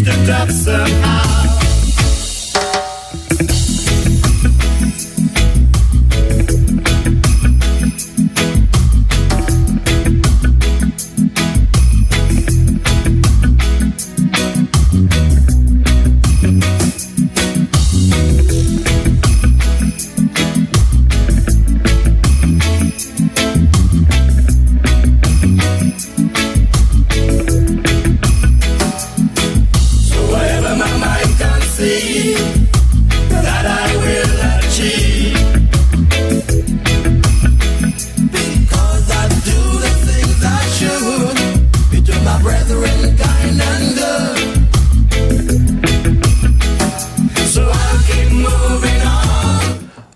reach the top somehow.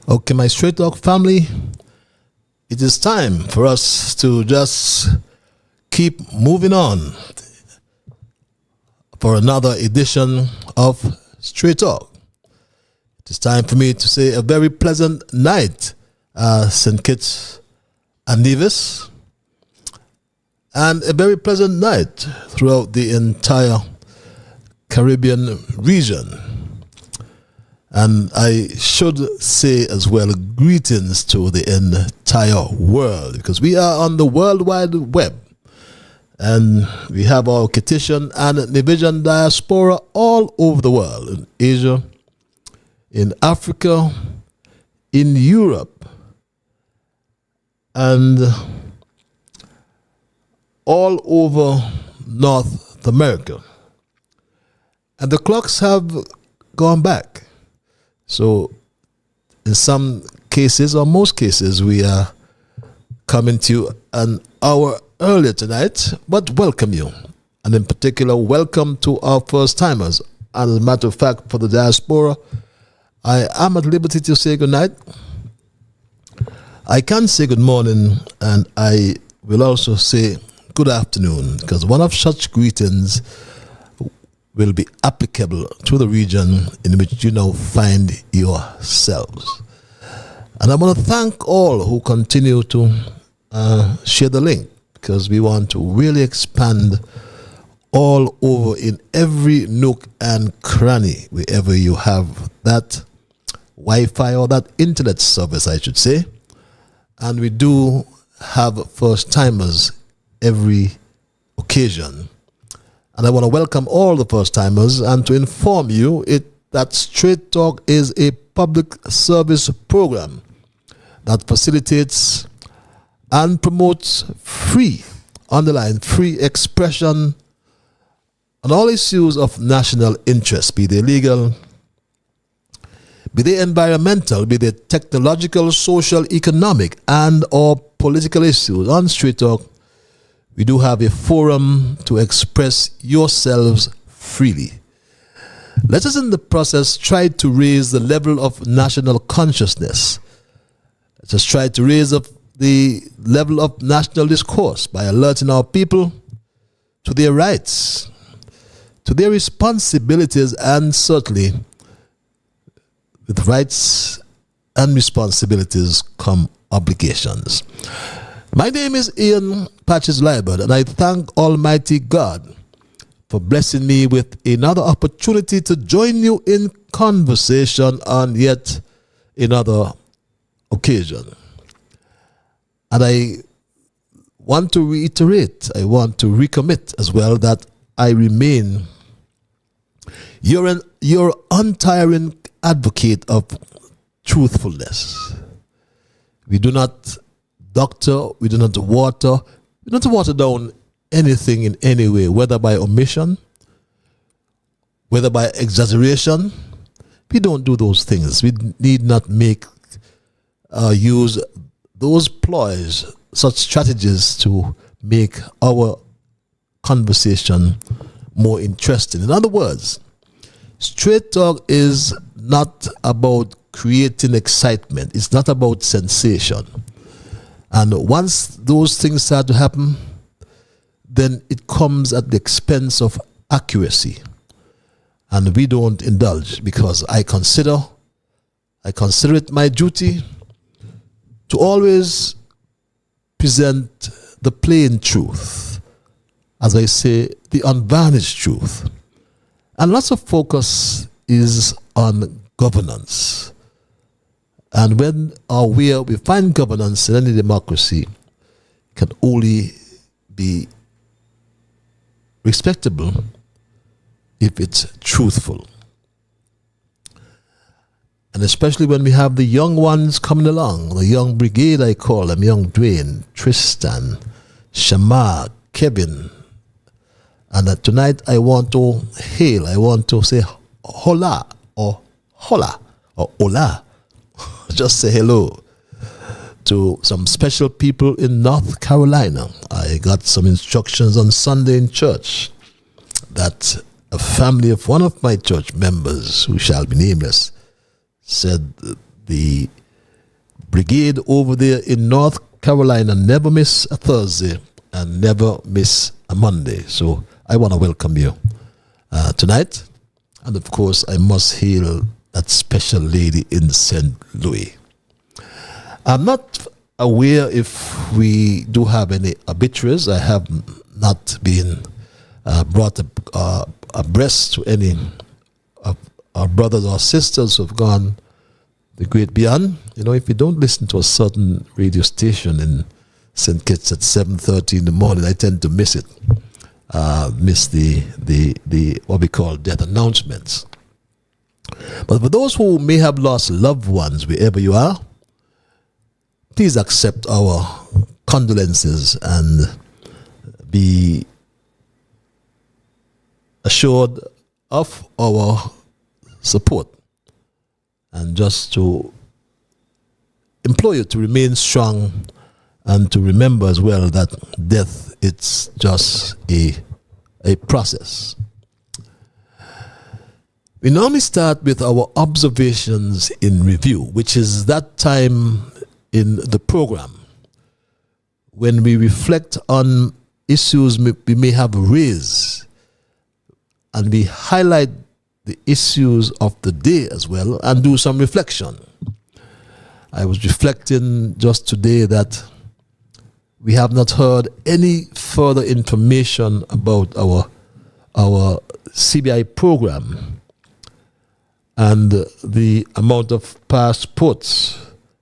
Okay, my Straight Talk family, it is time for us to just keep moving on for another edition of Straight Talk. It is time for me to say a very pleasant night, St. Kitts and Nevis, and a very pleasant night throughout the entire Caribbean region. And I should say as well, greetings to the entire world, because we are on the World Wide Web. And we have our Kittitian and Nevian diaspora all over the world, in Asia, in Africa, in Europe, and all over North America. And the clocks have gone back. So in some cases, or most cases, we are coming to you an hour earlier tonight, but welcome you. And in particular, welcome to our first timers. And as a matter of fact, for the diaspora, I am at liberty to say good night. I can say good morning, and I will also say good afternoon, because one of such greetings will be applicable to the region in which you now find yourselves. And I want to thank all who continue to share the link, because we want to really expand all over in every nook and cranny, wherever you have that Wi-Fi or that internet service, I should say. And we do have first-timers every occasion. And I want to welcome all the first-timers and to inform you that Straight Talk is a public service program that facilitates and promotes free expression on all issues of national interest, be they legal, be they environmental, be they technological, social, economic, and or political issues. On Straight Talk, we do have a forum to express yourselves freely. Let us in the process try to raise the level of national consciousness. Let us try to raise up the level of national discourse by alerting our people to their rights, to their responsibilities, and certainly with rights and responsibilities come obligations. My name is Ian Patches Libert, and I thank Almighty God for blessing me with another opportunity to join you in conversation on yet another occasion. And I want to reiterate, I want to recommit as well that I remain your untiring advocate of truthfulness. We do not doctor, we do not water down anything in any way, whether by omission, whether by exaggeration. We don't do those things. We need not use those ploys, such strategies to make our conversation more interesting. In other words, Straight Talk is not about creating excitement. It's not about sensation. And once those things start to happen, then it comes at the expense of accuracy. And we don't indulge, because I consider it my duty to always present the plain truth, as I say, the unvarnished truth. And lots of focus is on governance. And when or where we find governance in any democracy can only be respectable if it's truthful. And especially when we have the young ones coming along, the young brigade I call them, young Dwayne, Tristan, Shamar, Kevin. And tonight I want to hail, I want to say hola or hola or hola. Just say hello to some special people in North Carolina. I got some instructions on Sunday in church that a family of one of my church members, who shall be nameless, said the brigade over there in North Carolina never miss a Thursday and never miss a Monday. So I want to welcome you tonight. And of course, I must hail that special lady in St. Louis. I'm not aware if we do have any obituaries. I have not been brought abreast to any of our brothers or sisters who have gone the great beyond. You know, if you don't listen to a certain radio station in St. Kitts at 7:30 in the morning, I tend to miss it. Miss the what we call death announcements. But for those who may have lost loved ones wherever you are, please accept our condolences and be assured of our support. And just to implore you to remain strong and to remember as well that death, it's just a process. We normally start with our observations in review, which is that time in the program when we reflect on issues we may have raised and we highlight the issues of the day as well and do some reflection. I was reflecting just today that we have not heard any further information about our CBI program and the amount of passports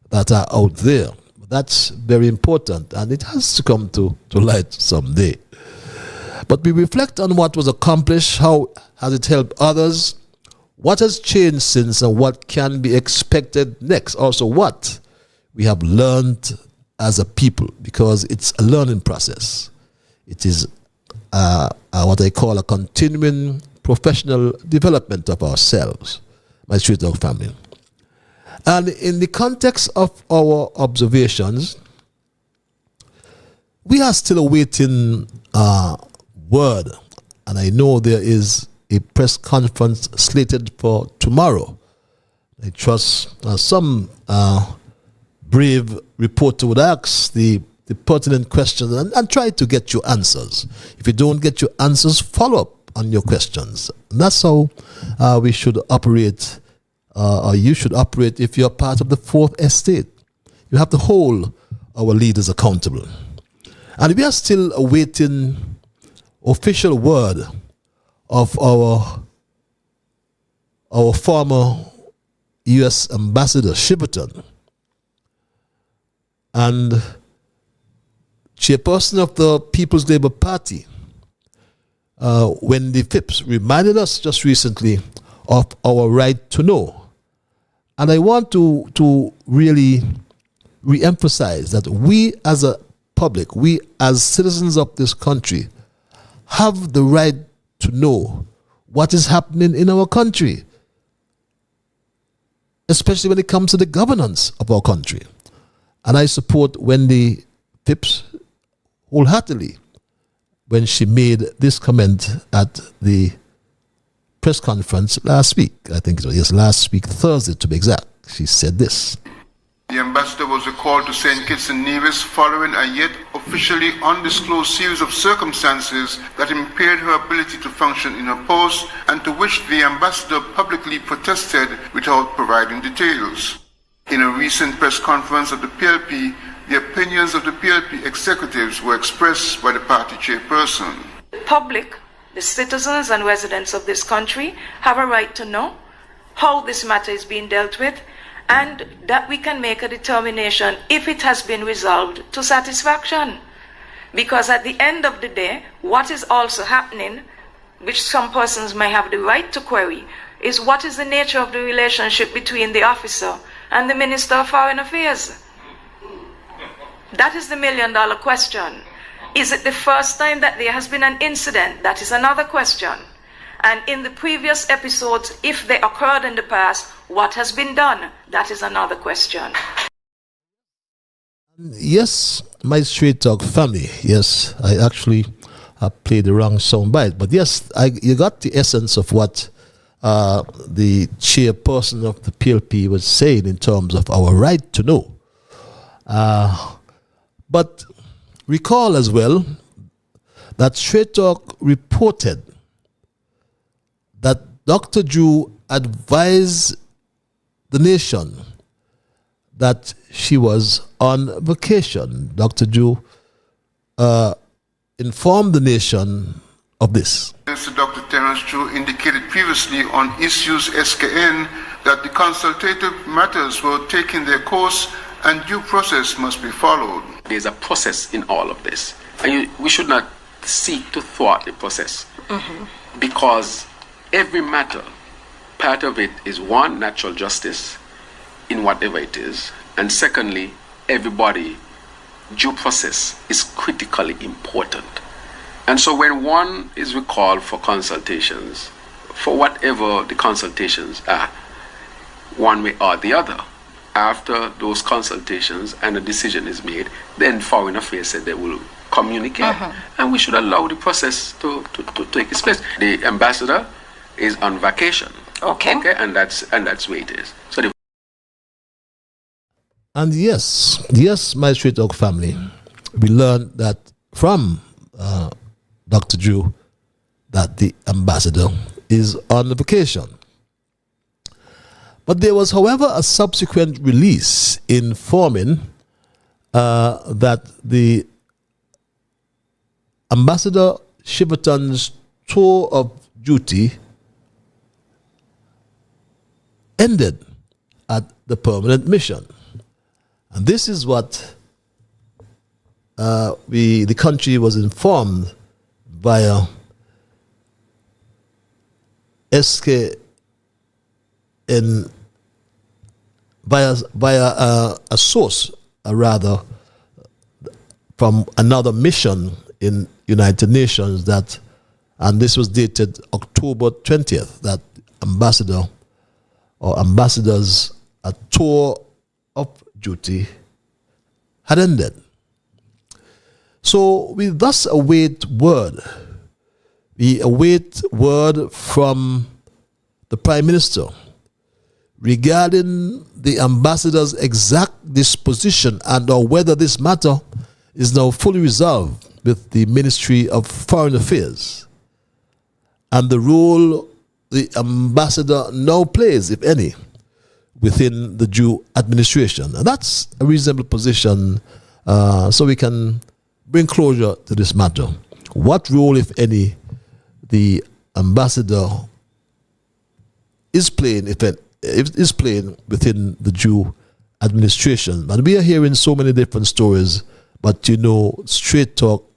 that are out there. That's very important, and it has to come to light someday. But we reflect on what was accomplished, how has it helped others, what has changed since, and what can be expected next. Also, what we have learned as a people, because it's a learning process. It is what I call a continuing professional development of ourselves, my street dog family. And in the context of our observations, we are still awaiting word, and I know there is a press conference slated for tomorrow. I trust some brave reporter would ask the pertinent questions and try to get you answers. If you don't get your answers, follow up on your questions. And that's how we should operate, or you should operate if you're part of the fourth estate. You have to hold our leaders accountable. And we are still awaiting official word of our former U.S. Ambassador Shiverton and chairperson of the People's Labour Party, Wendy Phipps, reminded us just recently of our right to know. And I want to really re-emphasize that we as a public, we as citizens of this country, have the right to know what is happening in our country, especially when it comes to the governance of our country. And I support Wendy Phipps wholeheartedly when she made this comment at the press conference last week. I think it was last week, Thursday to be exact. She said this. The ambassador was recalled to St. Kitts and Nevis following a yet officially undisclosed series of circumstances that impaired her ability to function in her post and to which the ambassador publicly protested without providing details. In a recent press conference of the PLP, the opinions of the PLP executives were expressed by the party chairperson. The public the citizens and residents of this country have a right to know how this matter is being dealt with, and that we can make a determination if it has been resolved to satisfaction. Because at the end of the day, what is also happening, which some persons may have the right to query, is what is the nature of the relationship between the officer and the Minister of Foreign Affairs? That is the million-dollar question. Is it the first time that there has been an incident? That is another question. And in the previous episodes, if they occurred in the past, what has been done? That is another question. Yes, my Straight Talk family. Yes, I actually played the wrong soundbite. But yes, you got the essence of what the chairperson of the PLP was saying in terms of our right to know. But recall as well that Straight Talk reported that Dr. Drew advised the nation that she was on vacation. Dr. Drew informed the nation of this. Mr. Dr. Terence Drew indicated previously on Issues SKN that the consultative matters were taking their course and due process must be followed. There's a process in all of this, and we should not seek to thwart the process, because every matter, part of it is one, natural justice in whatever it is, and secondly, everybody, due process is critically important. And so when one is recalled for consultations, for whatever the consultations are, one way or the other, after those consultations and a decision is made, then Foreign Affairs said they will communicate, and we should allow the process to take its place. The ambassador is on vacation. Okay, and that's where it is. So and yes, my Straight Talk family, we learned that from Dr. Drew that the ambassador is on vacation. But there was, however, a subsequent release informing that the Ambassador Shiverton's tour of duty ended at the permanent mission. And this is what the country was informed via SKN, via a source, rather, from another mission in United Nations, that, and this was dated October 20th, that ambassador or ambassadors' tour of duty had ended. So we thus await word. We await word from the Prime Minister regarding the ambassador's exact disposition and or whether this matter is now fully resolved with the Ministry of Foreign Affairs and the role the ambassador now plays, if any, within the Jew administration. And that's a reasonable position, so we can bring closure to this matter. What role, if any, the ambassador is playing, is playing within the Jew administration. And we are hearing so many different stories, but you know, Straight Talk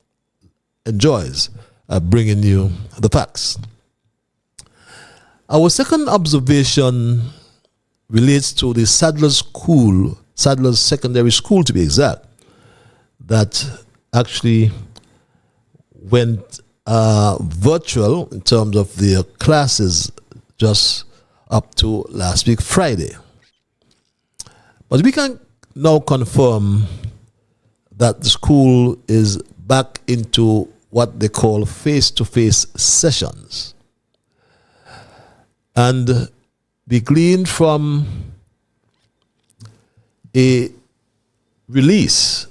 enjoys bringing you the facts. Our second observation relates to the Sadler's Secondary School, to be exact, that actually went virtual in terms of their classes just up to last week, Friday. But we can now confirm that the school is back into what they call face-to-face sessions. And we gleaned from a release,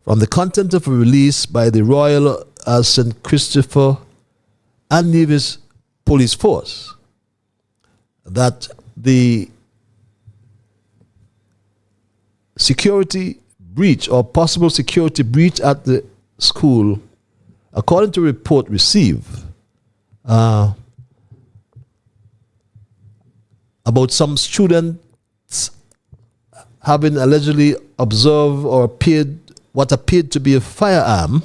from the content of a release by the Royal St. Christopher and Nevis Police Force, that the security breach or possible security breach at the school according to a report received about some students having allegedly observed or appeared what appeared to be a firearm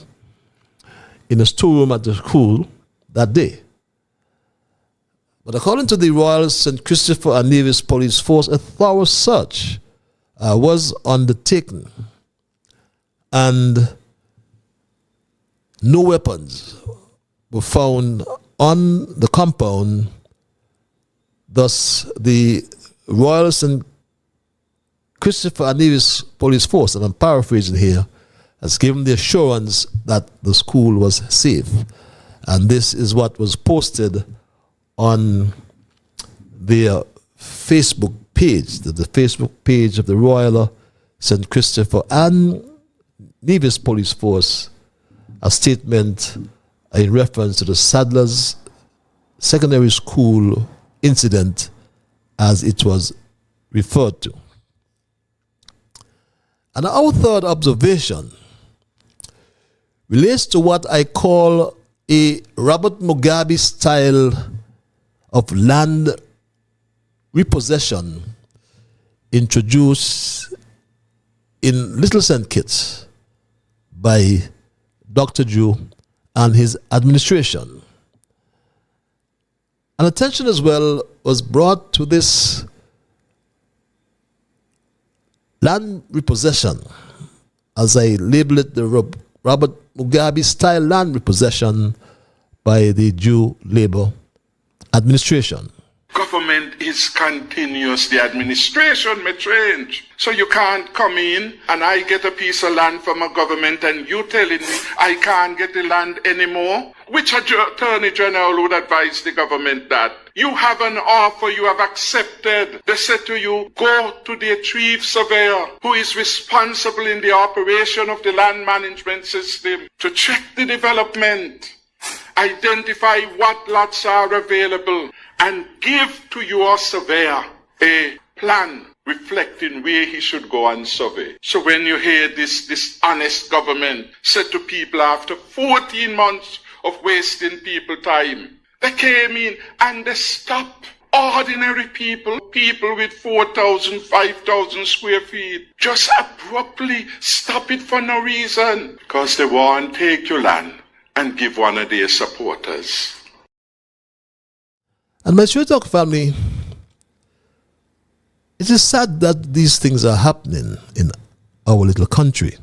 in a storeroom at the school that day. But according to the Royal St. Christopher and Nevis Police Force, a thorough search was undertaken and no weapons were found on the compound. Thus, the Royal St. Christopher and Nevis Police Force, and I'm paraphrasing here, has given the assurance that the school was safe. And this is what was posted on their Facebook page, the Facebook page of the Royal St. Christopher and Nevis Police Force, a statement in reference to the Sadler's Secondary School incident as it was referred to. And our third observation relates to what I call a Robert Mugabe style of land repossession introduced in Little St. Kitts by Dr. Drew and his administration. And attention as well was brought to this land repossession, as I label it, the Robert Mugabe style land repossession by the Jew Labour administration. Government is continuous. The administration may change. So you can't come in and I get a piece of land from a government and you telling me I can't get the land anymore. Which attorney general would advise the government that? You have an offer you have accepted. They said to you, go to the chief surveyor who is responsible in the operation of the land management system to check the development, identify what lots are available, and give to your surveyor a plan reflecting where he should go and survey. So when you hear this honest government said to people after 14 months of wasting people time, they came in and they stopped ordinary people with 4,000, 5,000 square feet, just abruptly stop it for no reason, because they want to take your land and give one of their supporters. And my Straight Talk family, it is sad that these things are happening in our little country.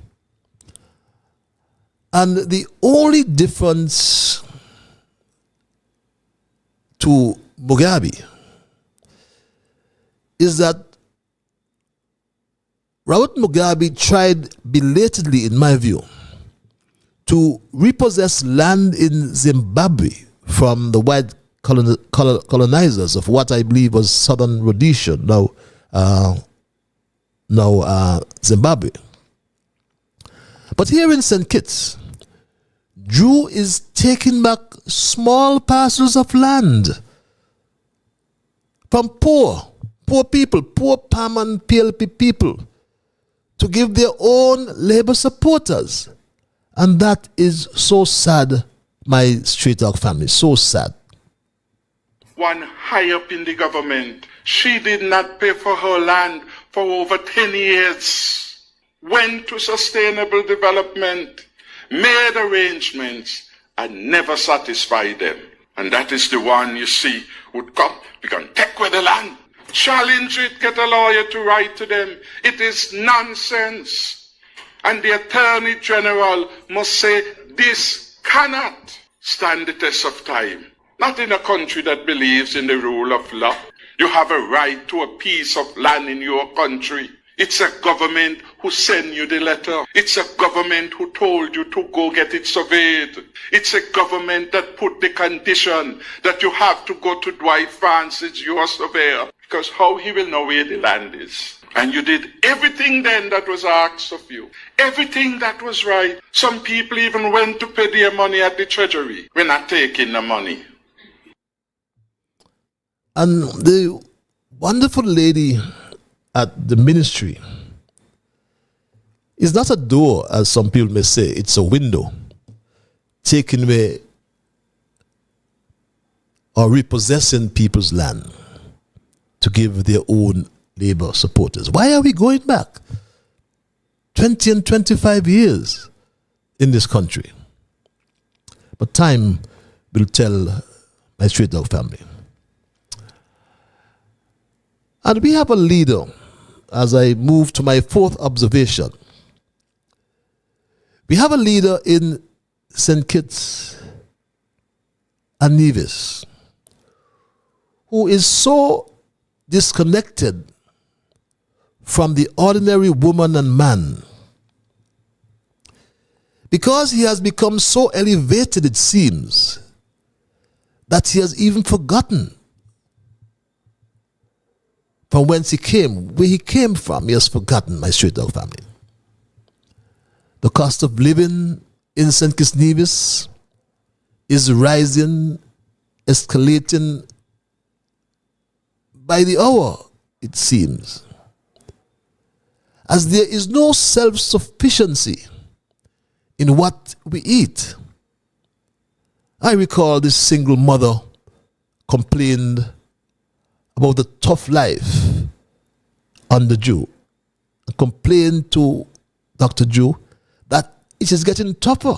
And the only difference to Mugabe is that Robert Mugabe tried belatedly, in my view, to repossess land in Zimbabwe from the white colonizers of what I believe was southern Rhodesia, now Zimbabwe. But here in St. Kitts, Drew is taking back small parcels of land from poor people, poor Pam and PLP people, to give their own labor supporters. And that is so sad, my Straight Talk family, so sad. One high up in the government, she did not pay for her land for over 10 years, went to sustainable development, made arrangements, and never satisfied them. And that is the one you see would come, we can take away the land, challenge it, get a lawyer to write to them. It is nonsense. And the Attorney General must say, this cannot stand the test of time. Not in a country that believes in the rule of law. You have a right to a piece of land in your country. It's a government who sent you the letter. It's a government who told you to go get it surveyed. It's a government that put the condition that you have to go to Dwight Francis, your surveyor, because how he will know where the land is. And you did everything then that was asked of you. Everything that was right. Some people even went to pay their money at the treasury. We're not taking the money. And the wonderful lady at the ministry is not a door, as some people may say, it's a window taking away or repossessing people's land to give their own labor supporters. Why are we going back 20 and 25 years in this country? But time will tell my straight dog family. And we have a leader, as I move to my fourth observation. We have a leader in St. Kitts and Nevis who is so disconnected from the ordinary woman and man because he has become so elevated, it seems, that he has even forgotten from whence he came, where he came from. He has forgotten, my straight dog family. The cost of living in St. Kitts Nevis is rising, escalating by the hour, it seems. As there is no self-sufficiency in what we eat. I recall this single mother complained about the tough life under Jew. Complained to Dr. Jew that it is getting tougher.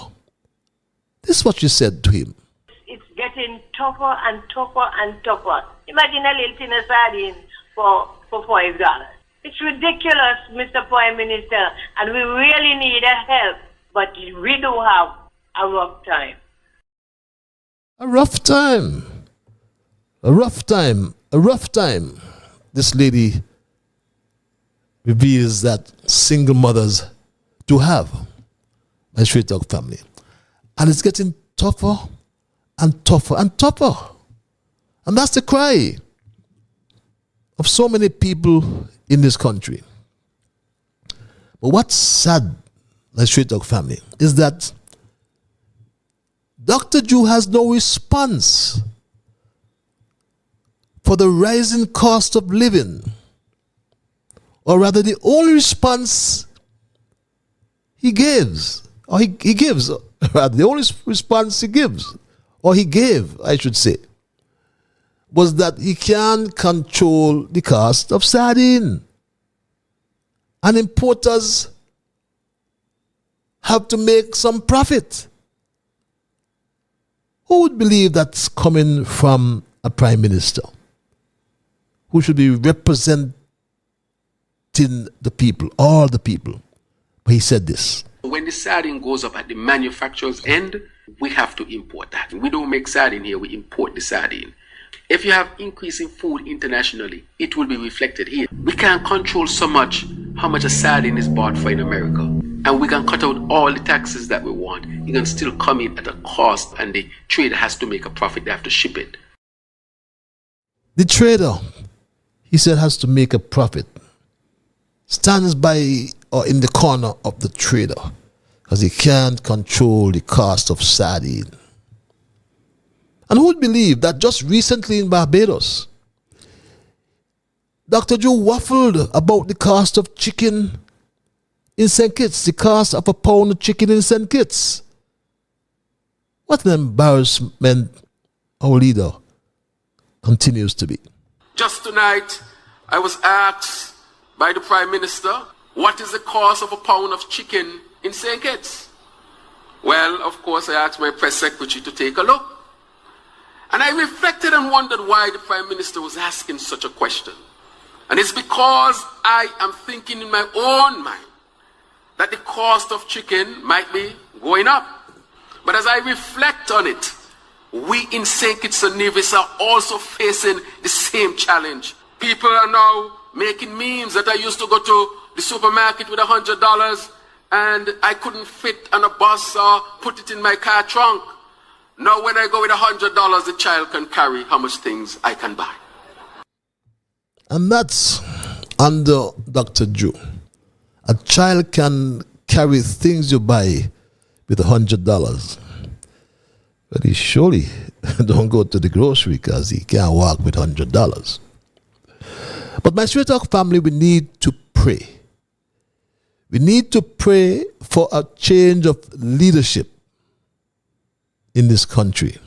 This is what she said to him. It's getting tougher and tougher and tougher. Imagine a little tin of sardines for $5. It's ridiculous, Mr. Prime Minister, and we really need a help, but we do have a rough time. A rough time. A rough time. A rough time. This lady reveals that single mothers do have, my straight dog family. And it's getting tougher and tougher and tougher. And that's the cry of so many people in this country. But what's sad, my straight dog family, is that Dr. Jew has no response for the rising cost of living. Or rather, the only response he gives, or he gives, rather, the only response he gives, or he gave, I should say, was that he can control the cost of sardine. And importers have to make some profit. Who would believe that's coming from a prime minister who should be representing the people, all the people? But he said this. When the sardine goes up at the manufacturer's end, we have to import that. We don't make sardine here, we import the sardine. If you have increase in food internationally, it will be reflected here. We can't control so much how much a sardine is bought for in America. And we can cut out all the taxes that we want. It can still come in at a cost, and the trader has to make a profit. They have to ship it. The trader, he said, has to make a profit. Stands by or in the corner of the trader because he can't control the cost of sardine. And who would believe that just recently in Barbados, Dr. Joe waffled about the cost of chicken in St. Kitts, the cost of a pound of chicken in St. Kitts. What an embarrassment our leader continues to be. Just tonight, I was asked by the Prime Minister, what is the cost of a pound of chicken in St. Kitts? Well, of course, I asked my press secretary to take a look. And I reflected and wondered why the Prime Minister was asking such a question. And it's because I am thinking in my own mind that the cost of chicken might be going up. But as I reflect on it, we in St. Kitts and Nevis are also facing the same challenge. People are now making memes that I used to go to the supermarket with $100 and I couldn't fit on a bus or put it in my car trunk. Now when I go with $100, the child can carry how much things I can buy. And that's under Dr. Joe. A child can carry things you buy with $100. But he surely don't go to the grocery because he can't walk with $100. But my Straight Talk family, we need to pray. We need to pray for a change of leadership in this country,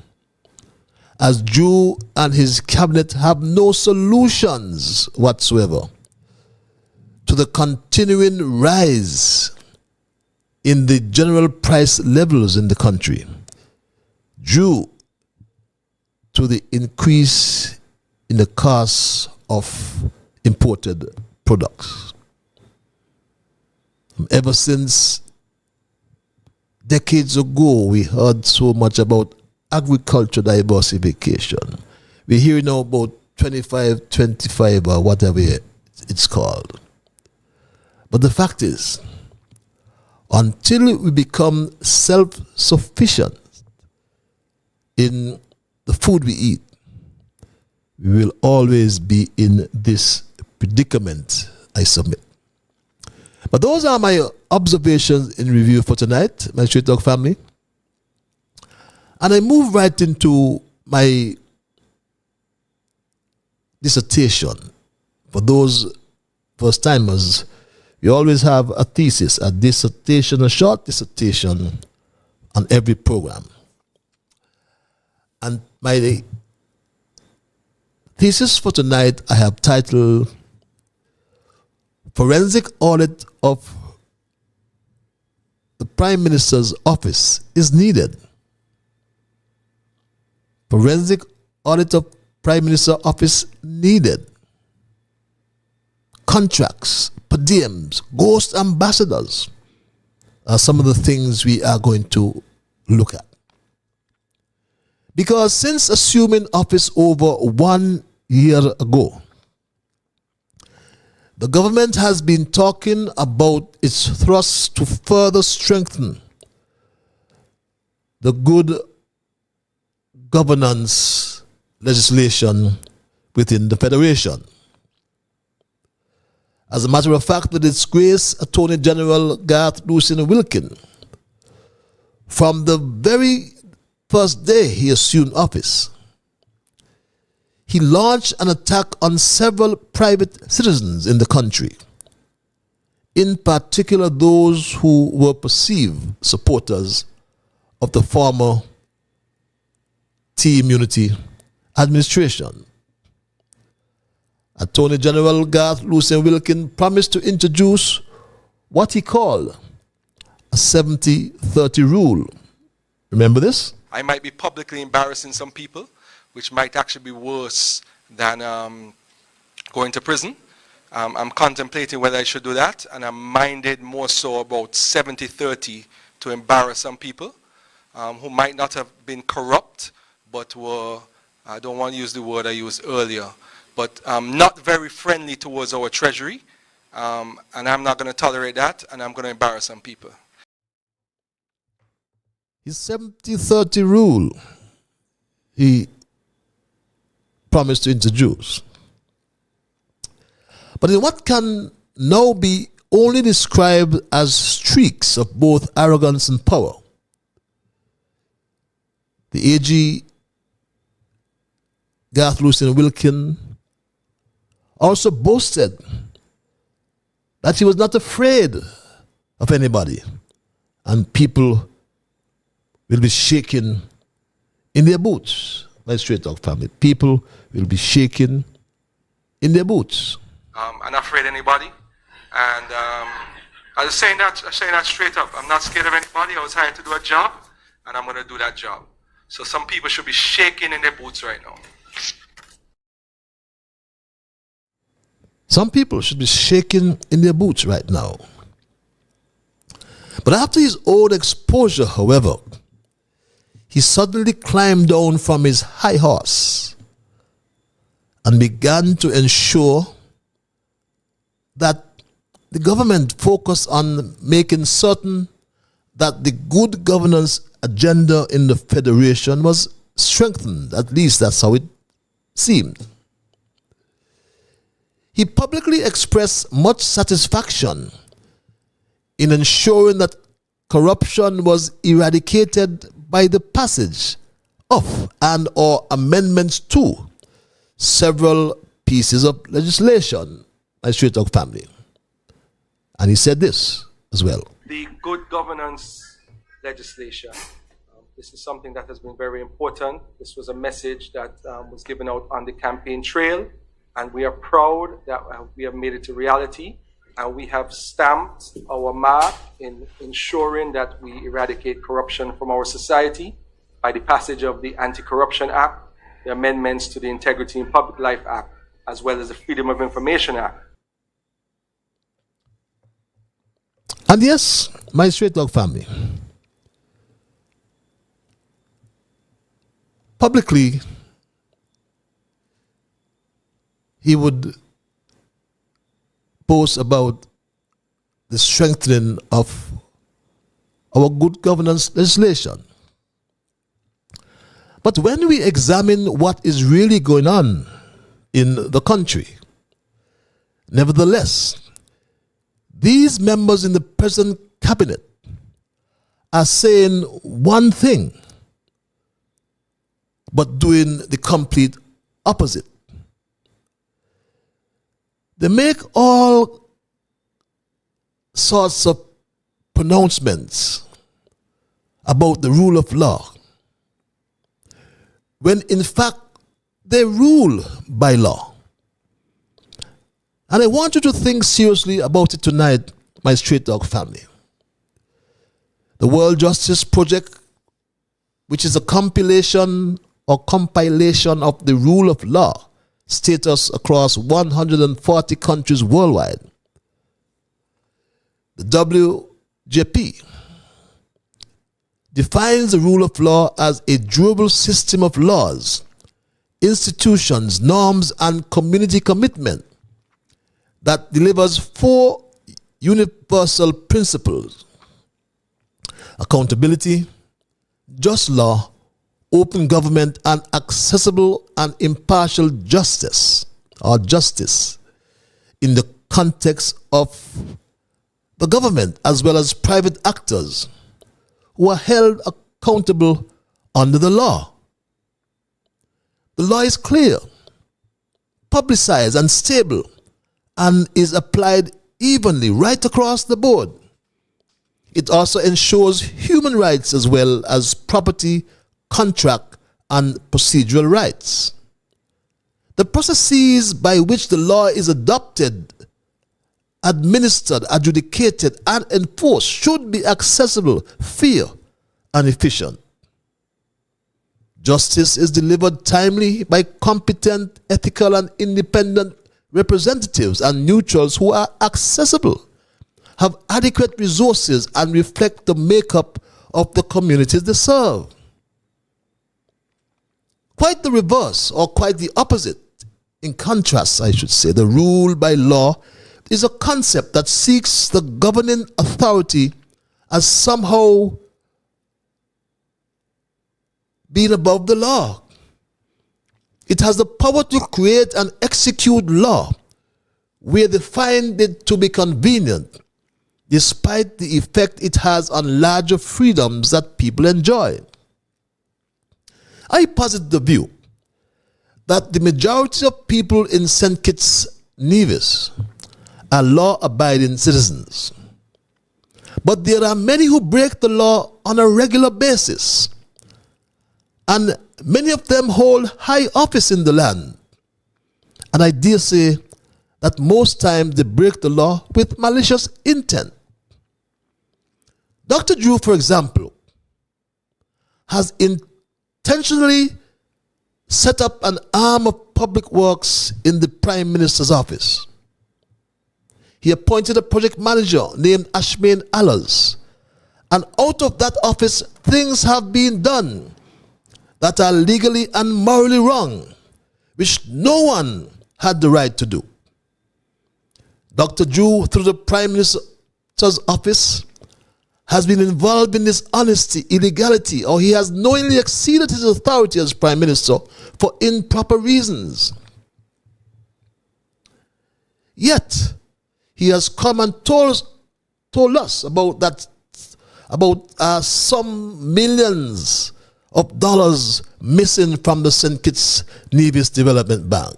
as Drew and his cabinet have no solutions whatsoever to the continuing rise in the general price levels in the country, due to the increase in the cost of imported products. Ever since decades ago, we heard so much about agriculture diversification. We hear now about 25-25 or whatever it's called. But the fact is, until we become self-sufficient in the food we eat, we will always be in this predicament, I submit. But those are my observations in review for tonight, my Straight Talk family. And I move right into my dissertation. For those first-timers, we always have a thesis, a dissertation, a short dissertation on every program. And my thesis for tonight I have titled Forensic Audit of the Prime Minister's Office is Needed. Forensic Audit of Prime Minister's Office Needed. Contracts, per diems, ghost ambassadors are some of the things we are going to look at. Because since assuming office over 1 year ago, the government has been talking about its thrust to further strengthen the good governance legislation within the Federation. As a matter of fact, the disgraced Attorney General Garth Lucien Wilkin, from the very first day he assumed office, he launched an attack on several private citizens in the country, in particular those who were perceived supporters of the former T-Immunity administration. Attorney General Garth Lucien Wilkin promised to introduce what he called a 70-30 rule. Remember this? I might be publicly embarrassing some people, which might actually be worse than going to prison. I'm contemplating whether I should do that, and I'm minded more so about 70-30 to embarrass some people who might not have been corrupt, but were, I don't want to use the word I used earlier, but not very friendly towards our treasury, and I'm not going to tolerate that, and I'm going to embarrass some people. His 70-30 rule he promised to introduce. But in what can now be only described as streaks of both arrogance and power, the AG Garth Lucien Wilkin also boasted that he was not afraid of anybody, and people will be shaking in their boots. My Straight Talk family, people will be shaking in their boots. I'm not afraid of anybody, and I was saying that straight up. I'm not scared of anybody. I was hired to do a job, and I'm going to do that job. So some people should be shaking in their boots right now. Some people should be shaking in their boots right now. But after his old exposure, however, he suddenly climbed down from his high horse and began to ensure that the government focused on making certain that the good governance agenda in the Federation was strengthened. At least that's how it seemed. He publicly expressed much satisfaction in ensuring that corruption was eradicated by the passage of and/or amendments to several pieces of legislation, my Straight Talk family. And he said this as well. The good governance legislation This is something that has been very important. This was a message that was given out on the campaign trail, and we are proud that we have made it a reality, and we have stamped our mark in ensuring that we eradicate corruption from our society by the passage of the Anti-Corruption Act, the amendments to the Integrity in Public Life Act, as well as the Freedom of Information Act. And yes, my straight dog family, publicly, he would boast about the strengthening of our good governance legislation. But when we examine what is really going on in the country, nevertheless, these members in the present cabinet are saying one thing, but doing the complete opposite. They make all sorts of pronouncements about the rule of law, when in fact they rule by law. And I want you to think seriously about it tonight, my straight dog family. The World Justice Project, which is a compilation of the rule of law status across 140 countries worldwide. The WJP defines the rule of law as a durable system of laws, institutions, norms, and community commitment that delivers 4 universal principles: accountability, just law, open government, and accessible and impartial justice in the context of the government as well as private actors who are held accountable under the law. The law is clear, publicized, and stable, and is applied evenly right across the board. It also ensures human rights as well as property, contract, and procedural rights. The processes by which the law is adopted, administered, adjudicated, and enforced should be accessible, fair, and efficient. Justice is delivered timely by competent, ethical, and independent representatives and neutrals who are accessible, have adequate resources, and reflect the makeup of the communities they serve. Quite the reverse, or quite the opposite. In contrast, I should say, the rule by law is a concept that seeks the governing authority as somehow being above the law. It has the power to create and execute law where they find it to be convenient, despite the effect it has on larger freedoms that people enjoy. I posit the view that the majority of people in St. Kitts, Nevis are law-abiding citizens. But there are many who break the law on a regular basis, and many of them hold high office in the land. And I dare say that most times they break the law with malicious intent. Dr. Drew, for example, has intentionally set up an arm of public works in the Prime Minister's office. He appointed a project manager named Ashmain Allers, and out of that office things have been done that are legally and morally wrong, which no one had the right to do. Dr. Drew, through the Prime Minister's office, has been involved in dishonesty, illegality, or he has knowingly exceeded his authority as Prime Minister for improper reasons. Yet, he has come and told us about some millions of dollars missing from the St. Kitts Nevis Development Bank.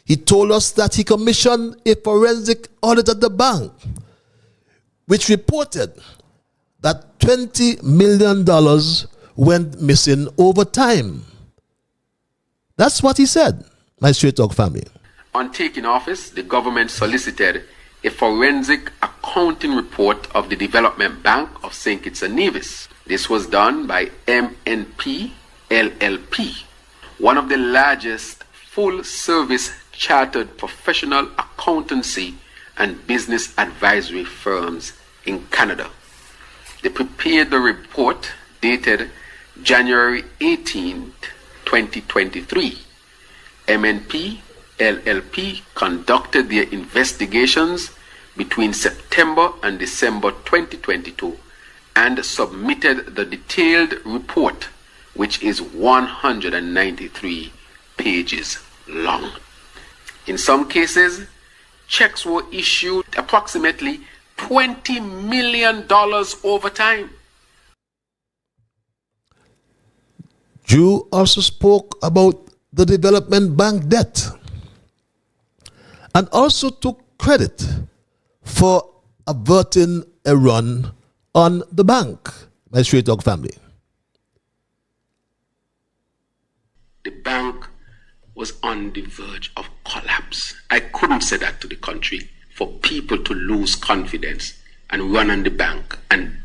He told us that he commissioned a forensic audit at the bank, which reported that $20 million went missing over time. That's what he said, my Straight Talk family. On taking office, the government solicited a forensic accounting report of the Development Bank of St. Kitts and Nevis. This was done by MNP LLP, one of the largest full-service chartered professional accountancy and business advisory firms in Canada. They prepared the report dated January 18, 2023. MNP LLP conducted their investigations between September and December 2022 and submitted the detailed report, which is 193 pages long. In some cases, checks were issued approximately $20 million over time. Drew also spoke about the development bank debt and also took credit for averting a run on the bank, my Straight Talk family. The bank was on the verge of collapse. I couldn't say that to the country, for people to lose confidence and run on the bank and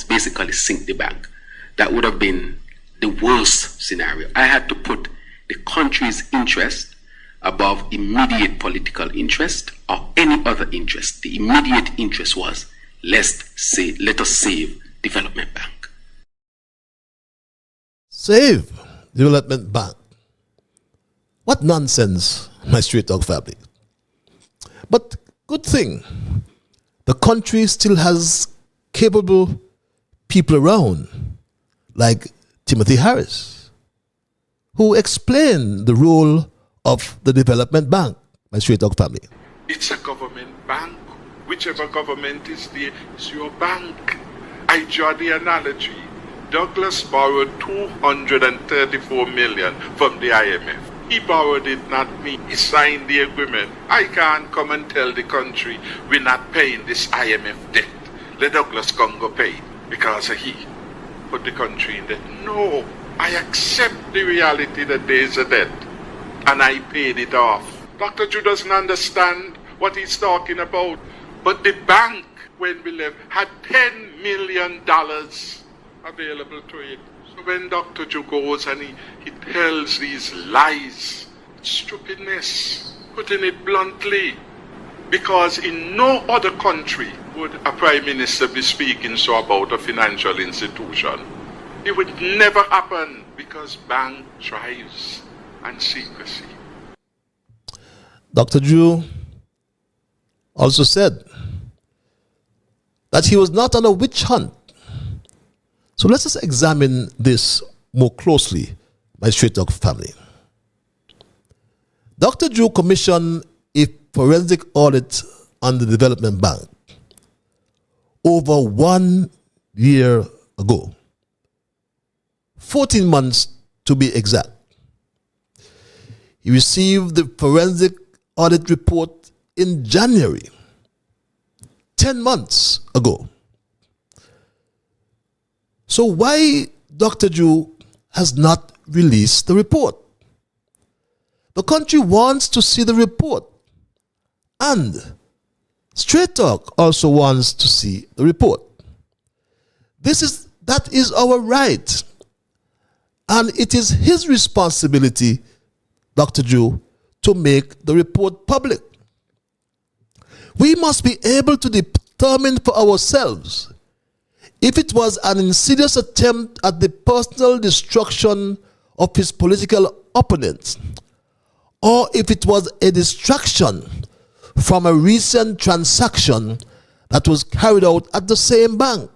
basically sink the bank. That would have been the worst scenario. I had to put the country's interest above immediate political interest or any other interest. The immediate interest was, let us save Development Bank. Save Development Bank. What nonsense, my Straight Talk family. But good thing, the country still has capable people around, like Timothy Harris, who explained the role of the Development Bank, my Straight Talk family. It's a government bank. Whichever government is there, it's your bank. I draw the analogy. Douglas borrowed $234 million from the IMF. He borrowed it, not me. He signed the agreement. I can't come and tell the country we're not paying this IMF debt. Let Douglas Congo pay it because he put the country in debt. No, I accept the reality that there is a debt and I paid it off. Dr. Drew doesn't understand what he's talking about. But the bank, when we left, had $10 million available to it. So when Dr. Drew goes and he tells these lies, stupidness, putting it bluntly, because in no other country would a prime minister be speaking so about a financial institution. It would never happen because bank thrives on secrecy. Dr. Drew also said that he was not on a witch hunt. So let's just examine this more closely, my Straight Talk family. Dr. Drew commissioned a forensic audit on the Development Bank over 1 year ago, 14 months to be exact. He received the forensic audit report in January, 10 months ago. So why Dr. Drew has not released the report? The country wants to see the report, and Straight Talk also wants to see the report. That is our right, and it is his responsibility, Dr. Drew, to make the report public. We must be able to determine for ourselves if it was an insidious attempt at the personal destruction of his political opponents, or if it was a distraction from a recent transaction that was carried out at the same bank.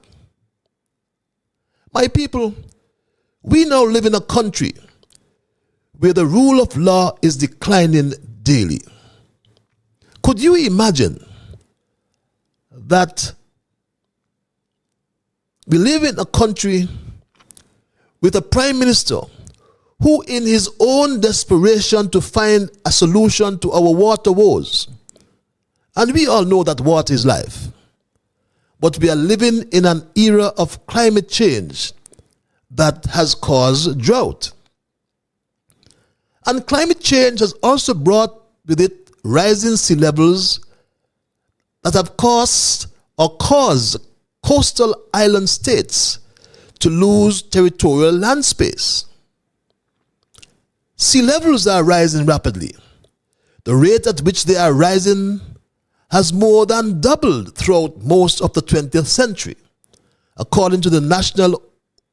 My people, we now live in a country where the rule of law is declining daily. Could you imagine that we live in a country with a prime minister who, in his own desperation to find a solution to our water woes, and we all know that water is life, But we are living in an era of climate change that has caused drought. And climate change has also brought with it rising sea levels that have caused coastal island states to lose territorial land space. Sea levels are rising rapidly. The rate at which they are rising has more than doubled throughout most of the 20th century, according to the National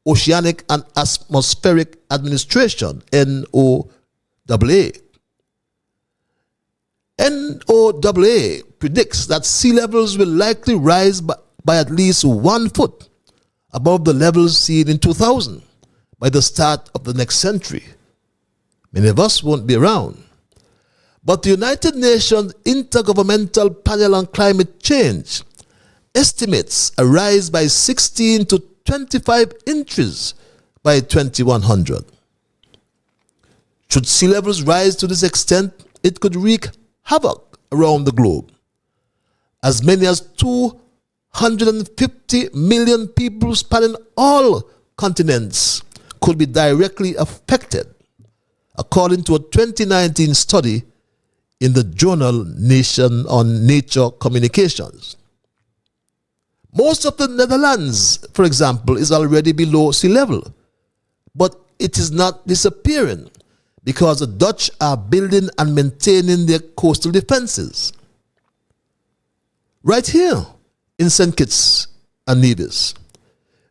Oceanic and Atmospheric Administration, NOAA. NOAA predicts that sea levels will likely rise by at least 1 foot above the levels seen in 2000 by the start of the next century. Many of us won't be around. But the United Nations Intergovernmental Panel on Climate Change estimates a rise by 16 to 25 inches by 2100. Should sea levels rise to this extent, it could wreak havoc around the globe. As many as 250 million people spanning all continents could be directly affected, according to a 2019 study in the journal Nation on Nature Communications. Most of the Netherlands, for example, is already below sea level, but it is not disappearing because the Dutch are building and maintaining their coastal defenses. Right here in St. Kitts and Nevis,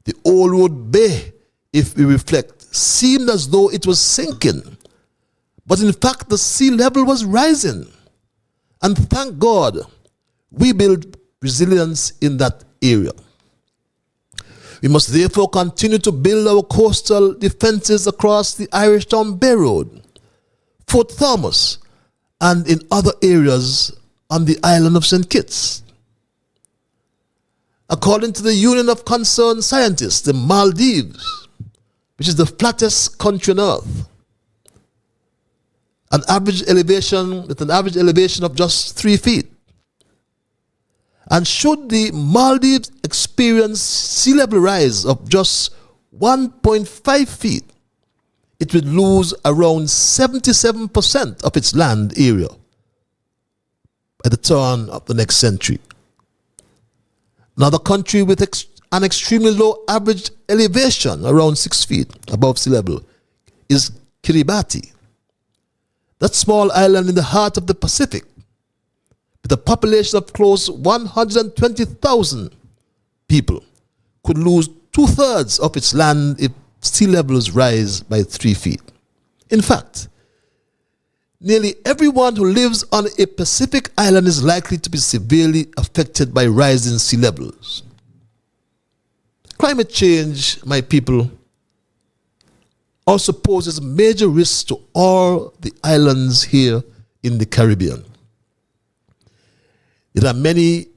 the Old Road Bay, if we reflect, seemed as though it was sinking. But in fact, the sea level was rising. And thank God, we built resilience in that area. We must therefore continue to build our coastal defenses across the Irish Town Bay Road, Fort Thomas, and in other areas on the island of St. Kitts. According to the Union of Concerned Scientists, the Maldives, which is the flattest country on earth, with an average elevation of just 3 feet. And should the Maldives experience sea level rise of just 1.5 feet, it would lose around 77% of its land area by the turn of the next century. Another country with an extremely low average elevation, around 6 feet above sea level, is Kiribati. That small island in the heart of the Pacific, with a population of close 120,000 people, could lose 2/3 of its land if sea levels rise by 3 feet. In fact, nearly everyone who lives on a Pacific island is likely to be severely affected by rising sea levels. Climate change, my people, also poses major risks to all the islands here in the Caribbean. There are many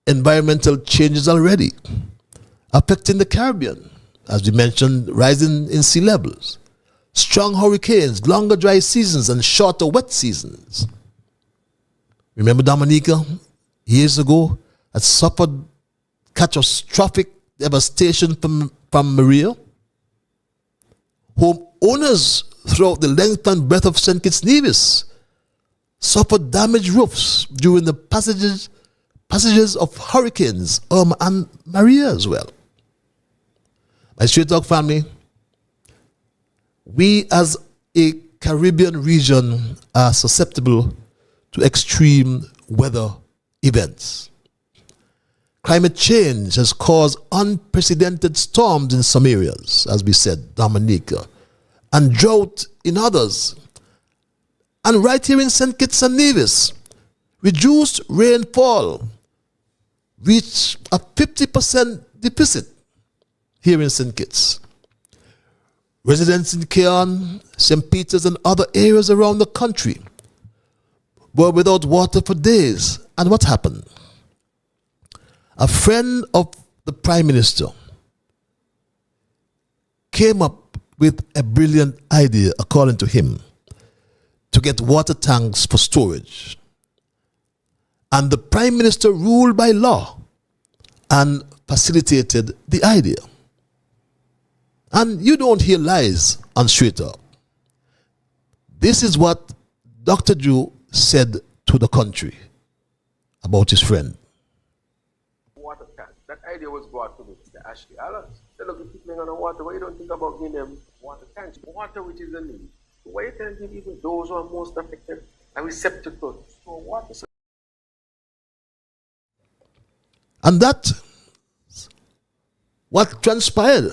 environmental changes already affecting the Caribbean, as we mentioned, rising in sea levels, strong hurricanes, longer dry seasons, and shorter wet seasons. Remember Dominica years ago had suffered catastrophic devastation from Maria? Homeowners throughout the length and breadth of St. Kitts Nevis suffered damaged roofs during the passages of hurricanes Irma and Maria as well. My Straight Talk family, we as a Caribbean region are susceptible to extreme weather events. Climate change has caused unprecedented storms in some areas, as we said, Dominica, and drought in others. And right here in St. Kitts and Nevis, reduced rainfall reached a 50% deficit here in St. Kitts. Residents in Keon, St. Peters, and other areas around the country were without water for days. And what happened? A friend of the Prime Minister came up with a brilliant idea, according to him, to get water tanks for storage. And the Prime Minister ruled by law and facilitated the idea. And you don't hear lies on Straight Talk. This is what Dr. Drew said to the country about his friend. Water tank. That idea was brought to Mr. Ashley Allen. They look at people on the water. Why you don't think about giving them water tanks? Water which is a need. Why you can't give even those who are most affected a receptacle for water? And that what transpired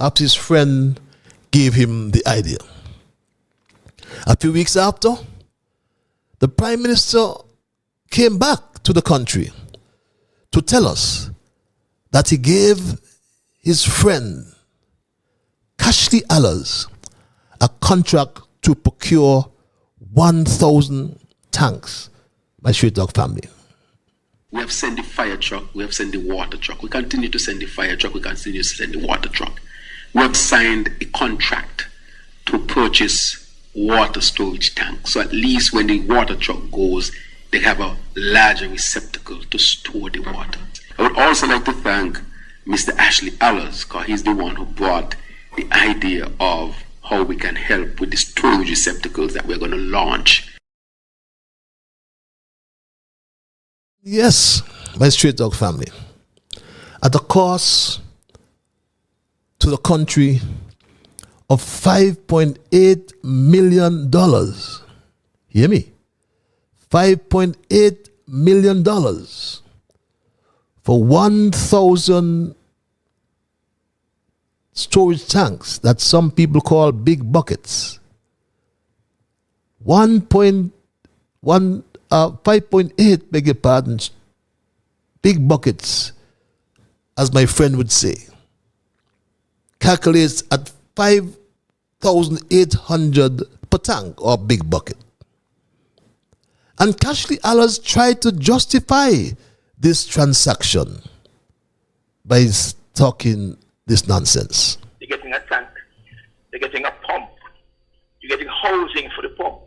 after his friend gave him the idea. A few weeks after, the Prime Minister came back to the country to tell us that he gave his friend Ashley Allers a contract to procure 1,000 tanks by Straight Talk family. We have sent the fire truck, we have sent the water truck. We continue to send the fire truck, we continue to send the water truck. We have signed a contract to purchase water storage tanks. So at least when the water truck goes, they have a larger receptacle to store the water. I would also like to thank Mr. Ashley Allers, because he's the one who brought the idea of how we can help with the storage receptacles that we're going to launch. Yes, my Straight Talk family. At a cost to the country of $5.8 million. Hear me? $5.8 million for 1,000 storage tanks that some people call big buckets. 5.8, beg your pardon, big buckets, as my friend would say, calculates at 5,800 per tank or big bucket. And Ashley Allers tried to justify this transaction by talking this nonsense. You're getting a tank, you're getting a pump, you're getting housing for the pump,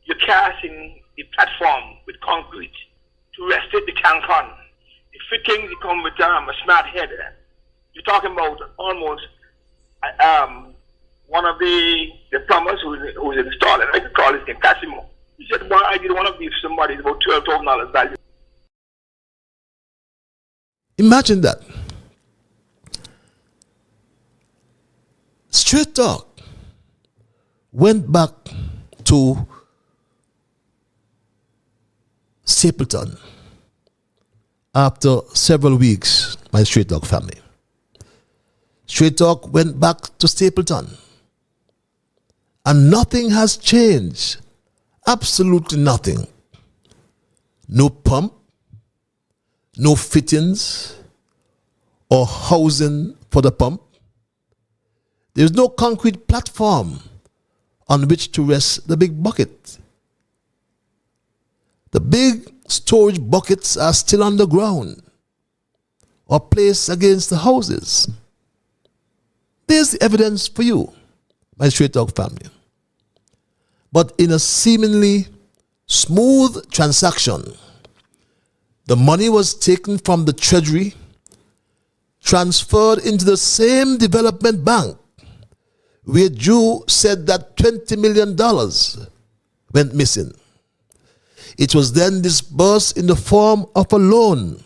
you're casting the platform with concrete to rest it the tank on. The fittings, you come with a smart head. You're talking about almost one of the plumbers who's installing, I could call his name Casimo. He said, well, I did one of these for somebody, it's about $12,000 value. Imagine that. Straight Talk went back to Stapleton after several weeks, my Straight Talk family. Straight Talk went back to Stapleton. And nothing has changed. Absolutely nothing. No pump, no fittings or housing for the pump. There's no concrete platform on which to rest the big bucket. The big storage buckets are still on the ground or placed against the houses. There's the evidence for you, my Straight Talk family. But in a seemingly smooth transaction, the money was taken from the treasury, transferred into the same development bank where Drew said that $20 million went missing. It was then disbursed in the form of a loan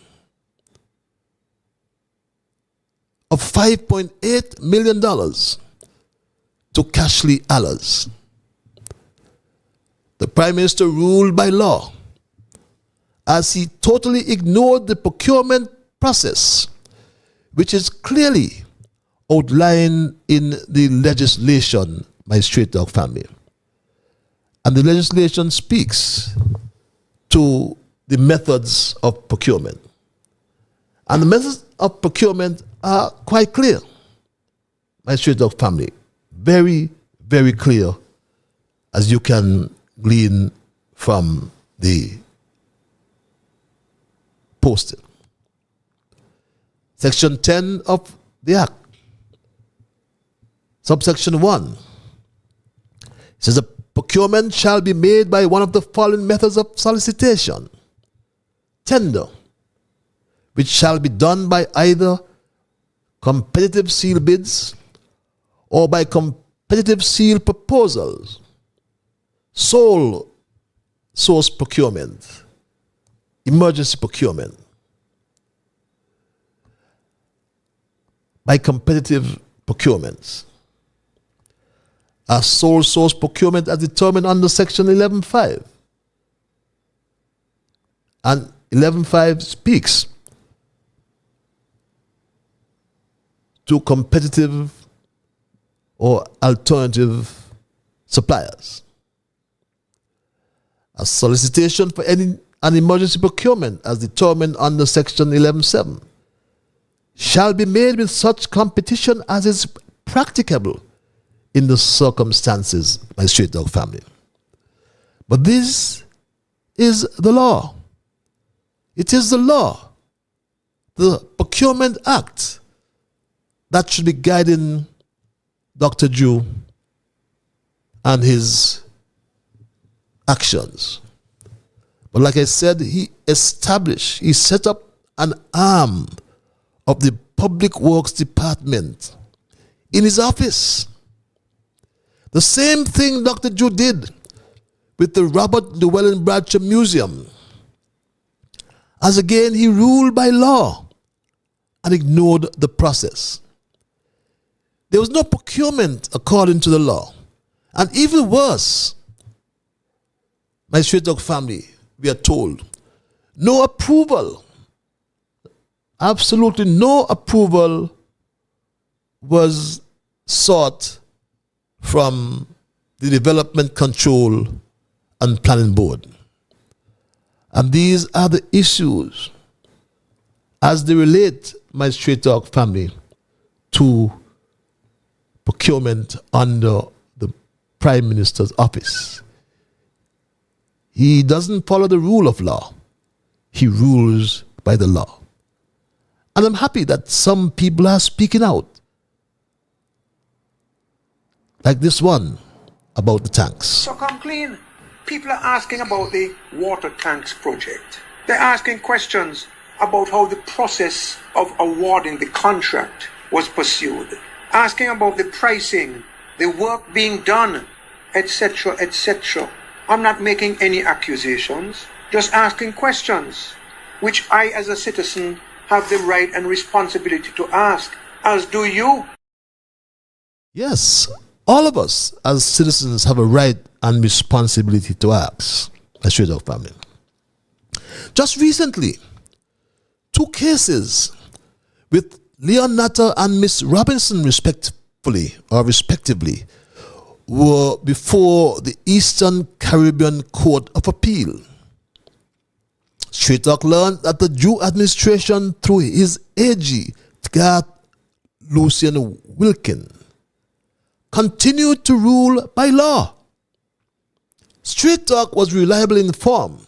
of $5.8 million to Ashley Allers. The Prime Minister ruled by law as he totally ignored the procurement process, which is clearly outlined in the legislation, my Straight Talk family. And the legislation speaks to the methods of procurement. And the methods of procurement are quite clear, my Straight Talk family. Very, very clear, as you can glean from the posting. Section 10 of the Act, subsection 1, says the procurement shall be made by one of the following methods of solicitation. tender, which shall be done by either competitive seal bids or by competitive seal proposals, sole source procurement, emergency procurement, by competitive procurements. A sole source procurement as determined under section 11.5. And 11.5 speaks to competitive or alternative suppliers. A solicitation for an emergency procurement as determined under section 11.7 shall be made with such competition as is practicable in the circumstances, my straight dog family. But this is the law. It is the law, the Procurement Act, that should be guiding Dr. Jew and his actions. But like I said, he set up an arm of the Public Works Department in his office. The same thing Dr. Jew did with the Robert Llewellyn Bradshaw Museum. As again, he ruled by law and ignored the process. There was no procurement according to the law. And even worse, my straight dog family, we are told, no approval, absolutely no approval was sought from the Development Control and Planning Board. And these are the issues as they relate, my straight dog family, to procurement under the Prime Minister's office. He doesn't follow the rule of law. He rules by the law. And I'm happy that some people are speaking out. Like this one about the tanks. So come clean. People are asking about the water tanks project. They're asking questions about how the process of awarding the contract was pursued. Asking about the pricing, the work being done, etc., etc. I'm not making any accusations, just asking questions, which I as a citizen have the right and responsibility to ask, as do you. Yes, all of us as citizens have a right and responsibility to ask, a straight dog family. Just recently, 2 cases with Leon Nutter and Miss Robinson respectively, were before the Eastern Caribbean Court of Appeal. Straight Talk learned that the Jew administration, through his AG, Garth Lucian Wilkin, continued to rule by law. Straight Talk was reliably informed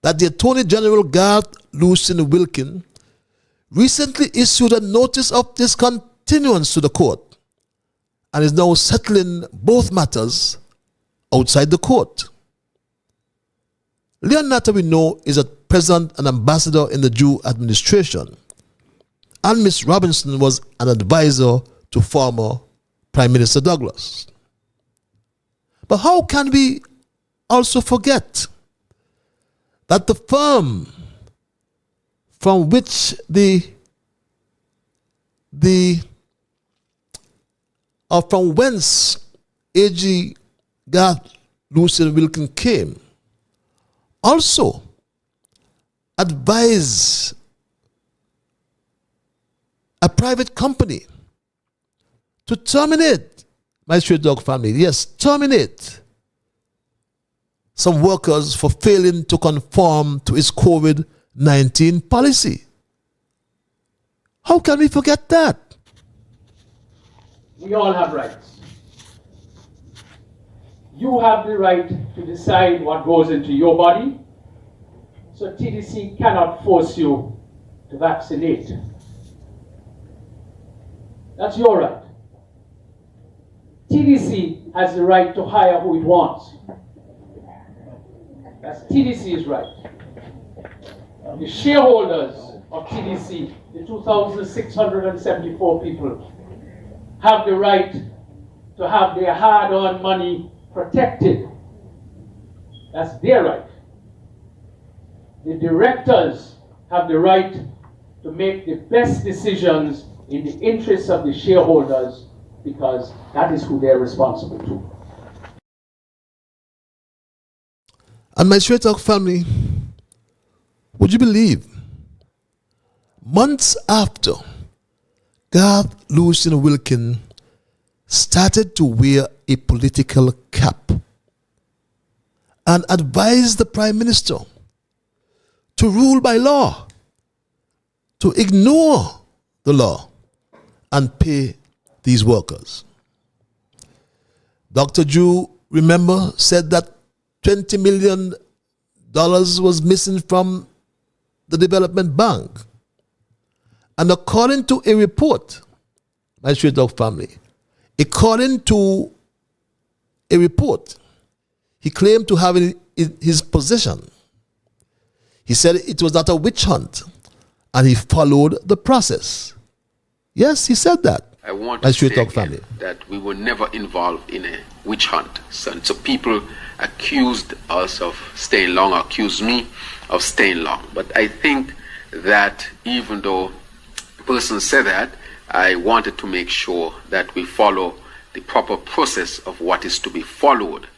that the Attorney General Garth Lucian Wilkin recently issued a notice of discontinuance to the court and is now settling both matters outside the court. Leon Nutter, we know, is at present an ambassador in the Jew administration, and Miss Robinson was an advisor to former Prime Minister Douglas. But how can we also forget that the firm from which from whence AG Garth Lucian Wilkin came also advised a private company to terminate, my straight dog family, yes, terminate some workers for failing to conform to its COVID-19 policy. How can we forget that? We all have rights. You have the right to decide what goes into your body, so TDC cannot force you to vaccinate. That's your right. TDC has the right to hire who it wants. That's TDC's right. the shareholders of TDC, the 2,674 people, have the right to have their hard-earned money protected. That's their right. The directors have the right to make the best decisions in the interests of the shareholders, because that is who they're responsible to. And my Straight Talk family, would you believe, months after Garth Lucien Wilkin started to wear a political cap and advised the Prime Minister to rule by law, to ignore the law and pay these workers. Dr. Drew, remember, said that $20 million was missing from the Development Bank. And according to a report, my Straight Talk family, according to a report, he claimed to have it in his possession. He said it was not a witch hunt, and he followed the process. Yes, he said that. I want my to Straight say Talk family, that we were never involved in a witch hunt. So people accused us of staying long, accused me of staying long. But I think that even though the person said that, I wanted to make sure that we follow the proper process of what is to be followed.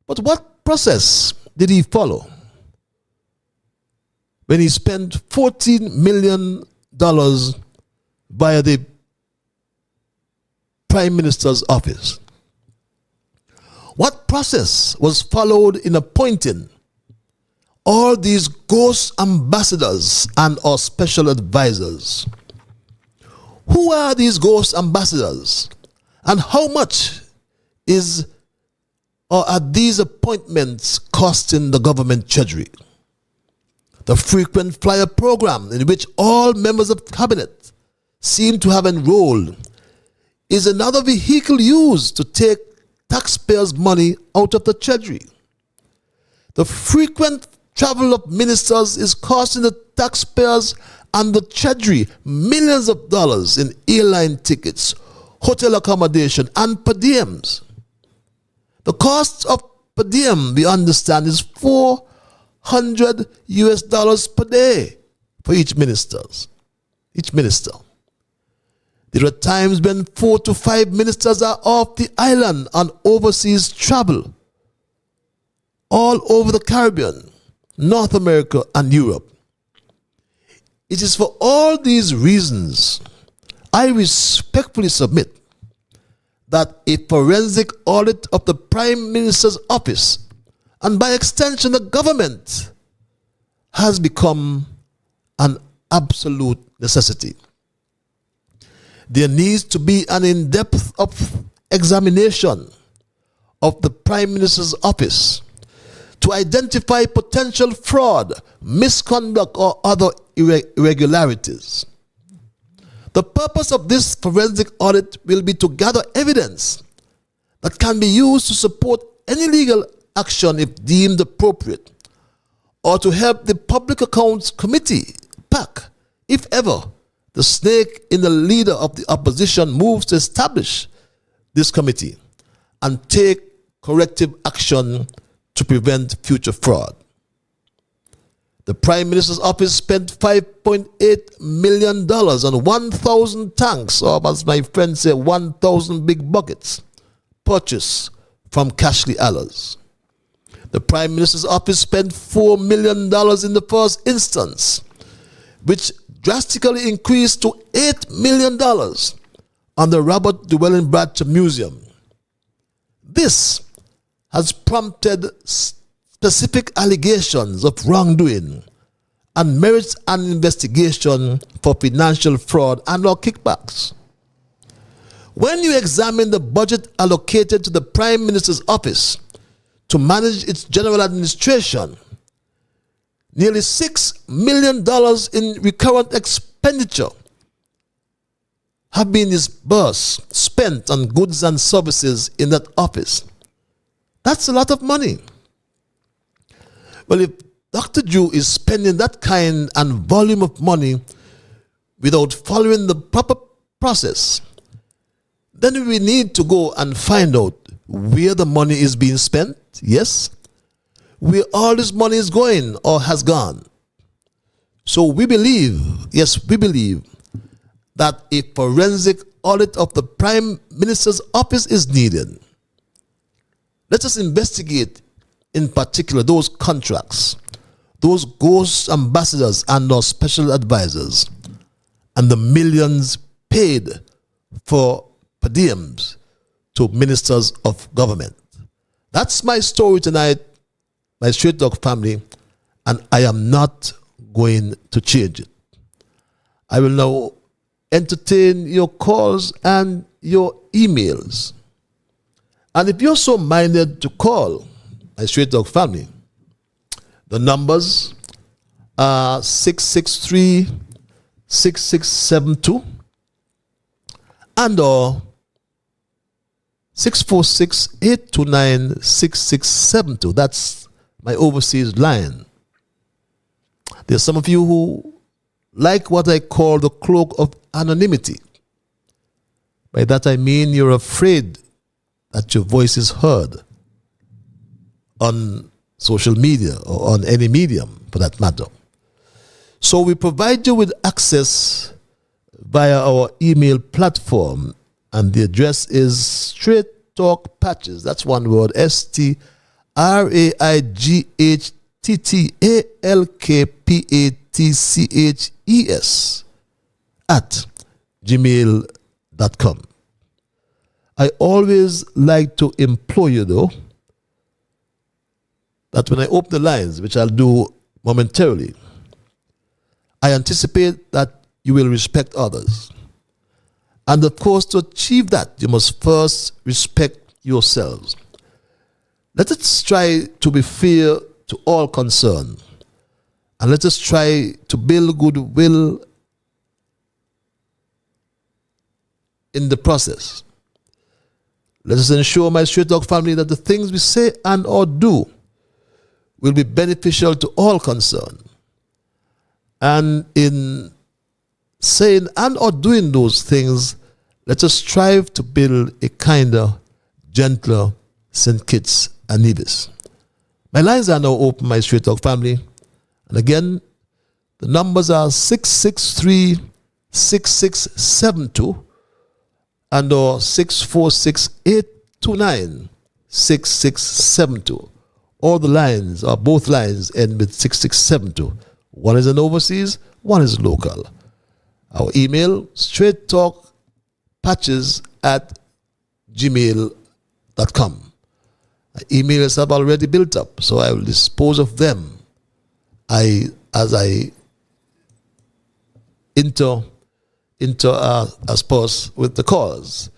but what process did he follow when he spent $14 million via the Prime Minister's office? What process was followed in appointing all these ghost ambassadors and or special advisors? Who are these ghost ambassadors, and how much are these appointments costing the government treasury? The frequent flyer program, in which all members of cabinet seem to have enrolled, is another vehicle used to take taxpayers' money out of the treasury. The frequent travel of ministers is costing the taxpayers and the treasury millions of dollars in airline tickets, hotel accommodation, and per diems. The cost of per diem, we understand, is $400 per day for each minister. There are times when 4 to 5 ministers are off the island on overseas travel all over the Caribbean, North America, and Europe. It is for all these reasons I respectfully submit that a forensic audit of the Prime Minister's office, and by extension the government, has become an absolute necessity. There needs to be an in-depth examination of the Prime Minister's office to identify potential fraud, misconduct, or other irregularities. The purpose of this forensic audit will be to gather evidence that can be used to support any legal action if deemed appropriate, or to help the Public Accounts Committee, PAC, if ever the snake in the leader of the opposition moves to establish this committee and take corrective action to prevent future fraud. The Prime Minister's office spent $5.8 million on 1,000 tanks, or as my friends say, 1,000 big buckets, purchased from Cashley Allers. The Prime Minister's office spent $4 million in the first instance, which drastically increased to $8 million on the Robert Llewellyn Bradshaw Museum. This has prompted specific allegations of wrongdoing and merits an investigation for financial fraud and or kickbacks. When you examine the budget allocated to the Prime Minister's office to manage its general administration, nearly $6 million in recurrent expenditure have been disbursed, spent on goods and services in that office. That's a lot of money. Well, if Dr. Jew is spending that kind and volume of money without following the proper process, then we need to go and find out where the money is being spent, yes, where all this money is going or has gone. So we believe, yes, we believe that a forensic audit of the Prime Minister's office is needed. Let us investigate in particular those contracts, those ghost ambassadors and those special advisors, and the millions paid for per diems to ministers of government. That's my story tonight, my Straight Talk family, and I am not going to change it. I will now entertain your calls and your emails. And if you're so minded to call my Straight Talk family, the numbers are 663-6672 and or 646-829-6672. That's my overseas line. There's some of you who like what I call the cloak of anonymity. By that I mean you're afraid that your voice is heard on social media or on any medium for that matter. So we provide you with access via our email platform, and the address is Straight Talk Patches. That's one word, STRAIGHTTALKPATCHES at gmail.com. I always like to implore you, though, that when I open the lines, which I'll do momentarily, I anticipate that you will respect others. And of course, to achieve that, you must first respect yourselves. Let us try to be fair to all concerned. And let us try to build goodwill in the process. Let us ensure, my Straight Talk family, that the things we say and or do will be beneficial to all concerned. And in saying and or doing those things, let us strive to build a kinder, gentler St. Kitts and Nevis. My lines are now open, my Straight Talk family. And again, the numbers are 663-6672 and or 646-829-6672. All the lines, or both lines, end with 6672. One is an overseas, one is local. Our email, straighttalkpatches@gmail.com. My emails have already built up, so I will dispose of them as I intersperse with the calls.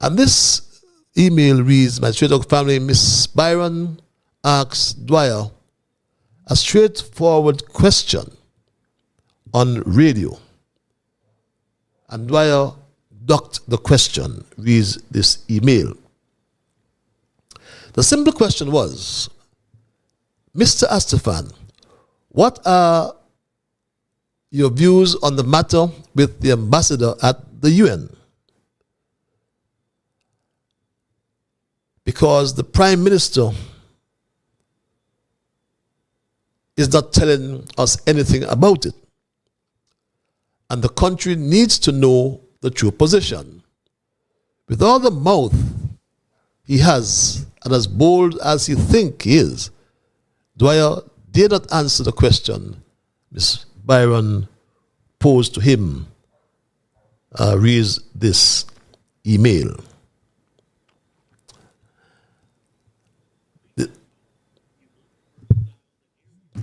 And this email reads, my Straight Talk family, Miss Byron asks Dwyer a straightforward question on radio. And Dwyer ducked the question, reads this email. The simple question was, Mr. Astafan, what are your views on the matter with the ambassador at the UN? Because the Prime Minister is not telling us anything about it. And the country needs to know the true position. With all the mouth he has, and as bold as he thinks he is, Dwyer did not answer the question Miss Byron posed to him. Reads this email.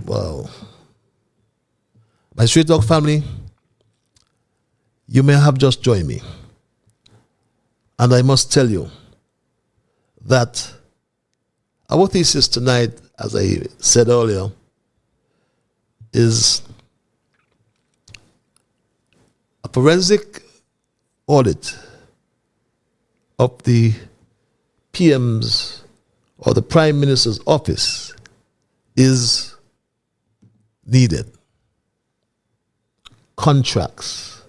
Wow. My Straight Talk family, you may have just joined me. And I must tell you that our thesis tonight, as I said earlier, is a forensic audit of the PM's or the Prime Minister's office is needed. Contracts,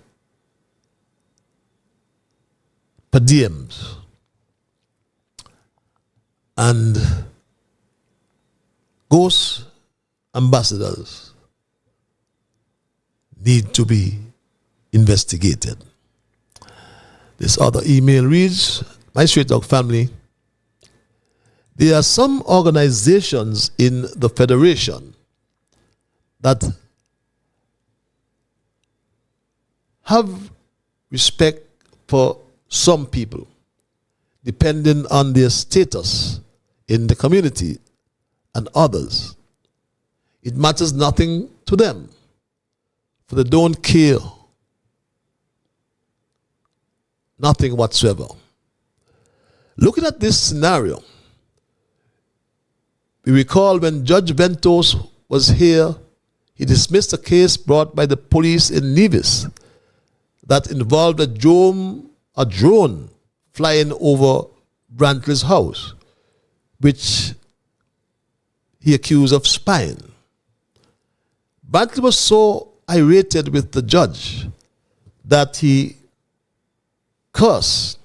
per diems, and ghost ambassadors need to be investigated. This other email reads, my Straight Talk family, there are some organizations in the Federation that have respect for some people, depending on their status in the community, and others, it matters nothing to them, for they don't care nothing whatsoever. Looking at this scenario, we recall when Judge Ventos was here, he dismissed a case brought by the police in Nevis that involved a drone flying over Brantley's house, which he accused of spying. Brantley was so irritated with the judge that he cursed,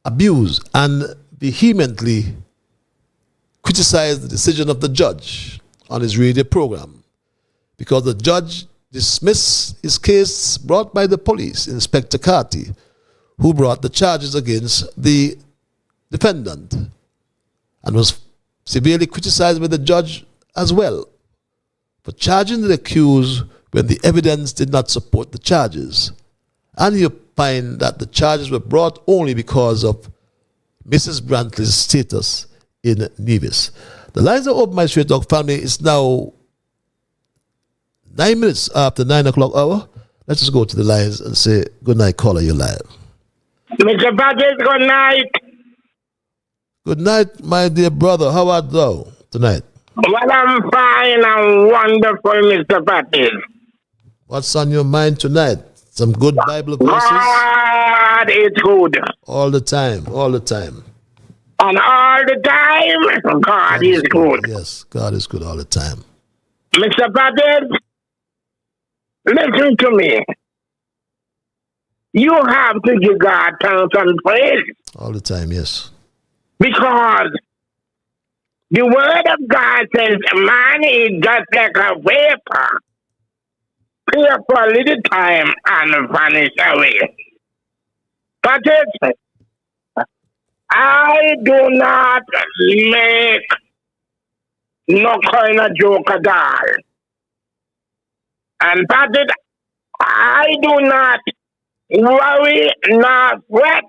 abused, and vehemently criticized the decision of the judge on his radio program, because the judge dismissed his case brought by the police, Inspector Carty, who brought the charges against the defendant, and was severely criticized by the judge as well for charging the accused when the evidence did not support the charges. And you find that the charges were brought only because of Mrs. Brantley's status in Nevis. The lines are open, my Straight Talk family. It's now 9 minutes after 9 o'clock hour. Let's just go to the lines and say, good night, caller, you're live. Mr. Patrick, good night. Good night, my dear brother. How art thou tonight? Well, I'm fine and wonderful, Mr. Patrick. What's on your mind tonight? Some good Bible verses? God is good. All the time, all the time. And all the time, God is good. Yes, God is good all the time. Mr. Patrick, listen to me. You have to give God thanks and praise. All the time, yes. Because the word of God says man is just like a vapor, clear for a little time and vanish away. But I do not make no kind of joke at all. And Patrick, I do not worry nor fret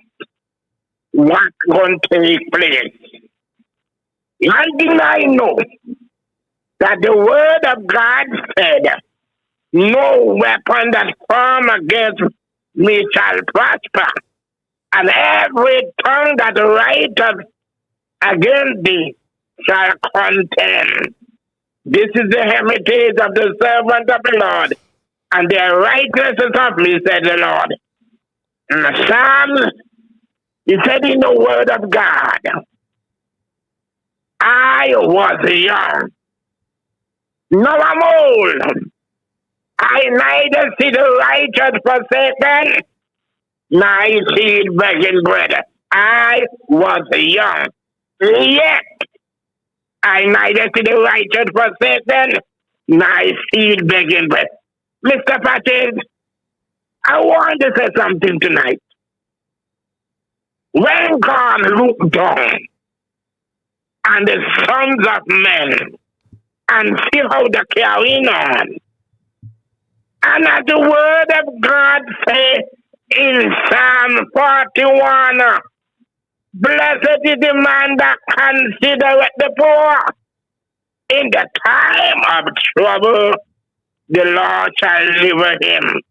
what's going to take place. One thing I know, that the word of God said, no weapon that form against me shall prosper, and every tongue that riseth against thee shall contend. This is the heritage of the servant of the Lord, and their righteousness of me, said the Lord. In the Psalms, he said in the word of God, I was young, now I'm old. I neither see the righteous forsaken, nor his seed begging bread. I was young, yet I neither see the righteous forsaken, nor his seed begging bread. Mr. Patrick, I want to say something tonight. When God looked down on the sons of men and see how they're carrying on, and as the word of God says in Psalm 41, blessed is the man that considereth the poor. In the time of trouble, the Lord shall deliver him.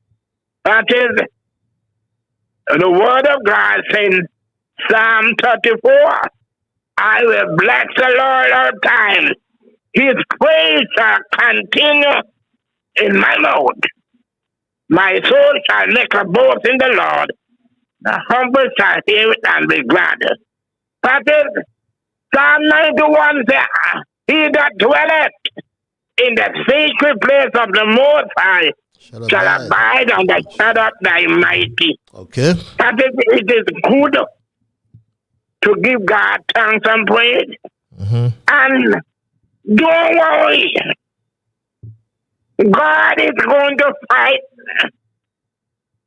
That is the word of God saying, Psalm 34, I will bless the Lord all time. His praise shall continue in my mouth. My soul shall make a boast in the Lord. The humble shall hear it and be glad. That is, Psalm 91 says, he that dwelleth in the secret place of the Most High shall abide on the shadow of thy mighty. Okay. That is, it is good to give God thanks and praise. And don't worry. God is going to fight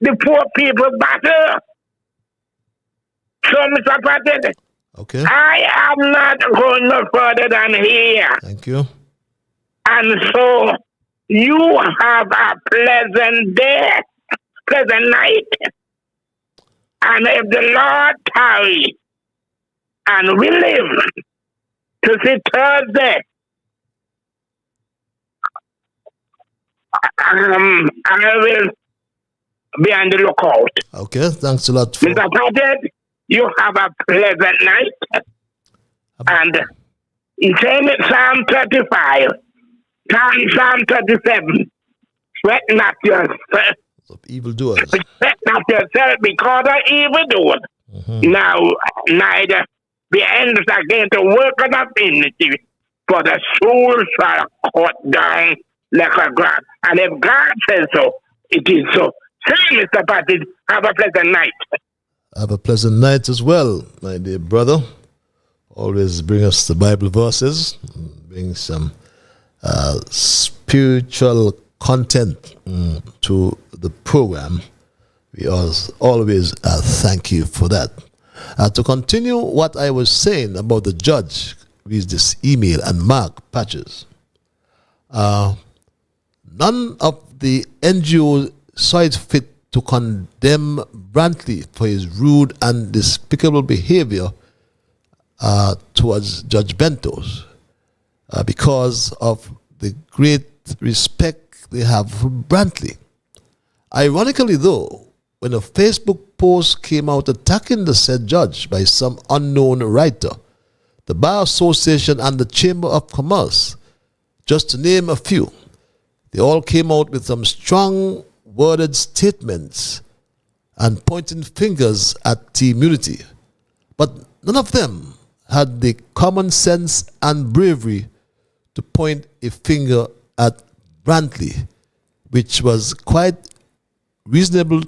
the poor people battle. So, Mr. President, okay. I am not going no further than here. Thank you. And so, you have a pleasant day, pleasant night. And if the Lord tarry and we live to see Thursday, I will be on the lookout. Okay, thanks a lot. Mr. President, you have a pleasant night. And he said in Psalm 35, Psalm 37, sweat not yourself. Evildoers. Sweat not yourself because of evildoers. Now, neither the ends against the work of iniquity, for the soul shall cut down like a grass. And if God says so, it is so. Say, Mr. Patrick, have a pleasant night. Have a pleasant night as well, my dear brother. Always bring us the Bible verses, bring some spiritual content to the program. We always thank you for that. To continue what I was saying about the judge, reads this email and Mark Patches. None of the NGOs saw it fit to condemn Brantley for his rude and despicable behavior towards Judge Bentos because of the great respect they have for Brantley. Ironically, though, when a Facebook post came out attacking the said judge by some unknown writer, the Bar Association and the Chamber of Commerce, just to name a few, they all came out with some strong worded statements and pointing fingers at Team Unity. But none of them had the common sense and bravery to point a finger at Brantley, which was quite reasonable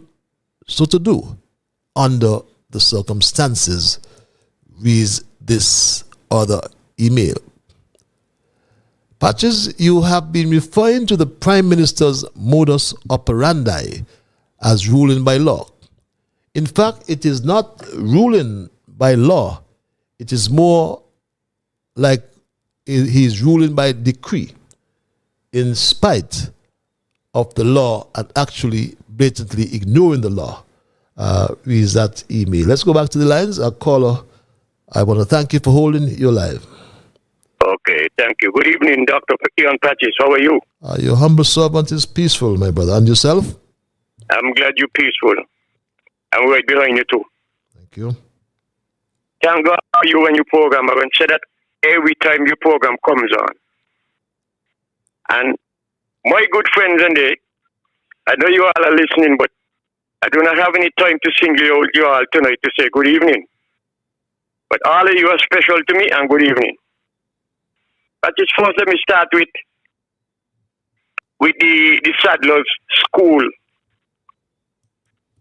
so to do under the circumstances, reads this other email. Patches, you have been referring to the Prime Minister's modus operandi as ruling by law. In fact, it is not ruling by law. It is more like he is ruling by decree in spite of the law and actually blatantly ignoring the law. Reads that email. Let's go back to the lines. Our caller, I want to thank you for holding your live. Okay, thank you. Good evening, Dr. Ian Patches. How are you? Your humble servant is peaceful, my brother. And yourself? I'm glad you're peaceful. I'm right behind you, too. Thank you. Thank God for you and your program. I can say that every time your program comes on. And my good friends and they, I know you all are listening, but I do not have any time to single out you all tonight to say good evening. But all of you are special to me, and good evening. But just first, let me start with the Sadler's School.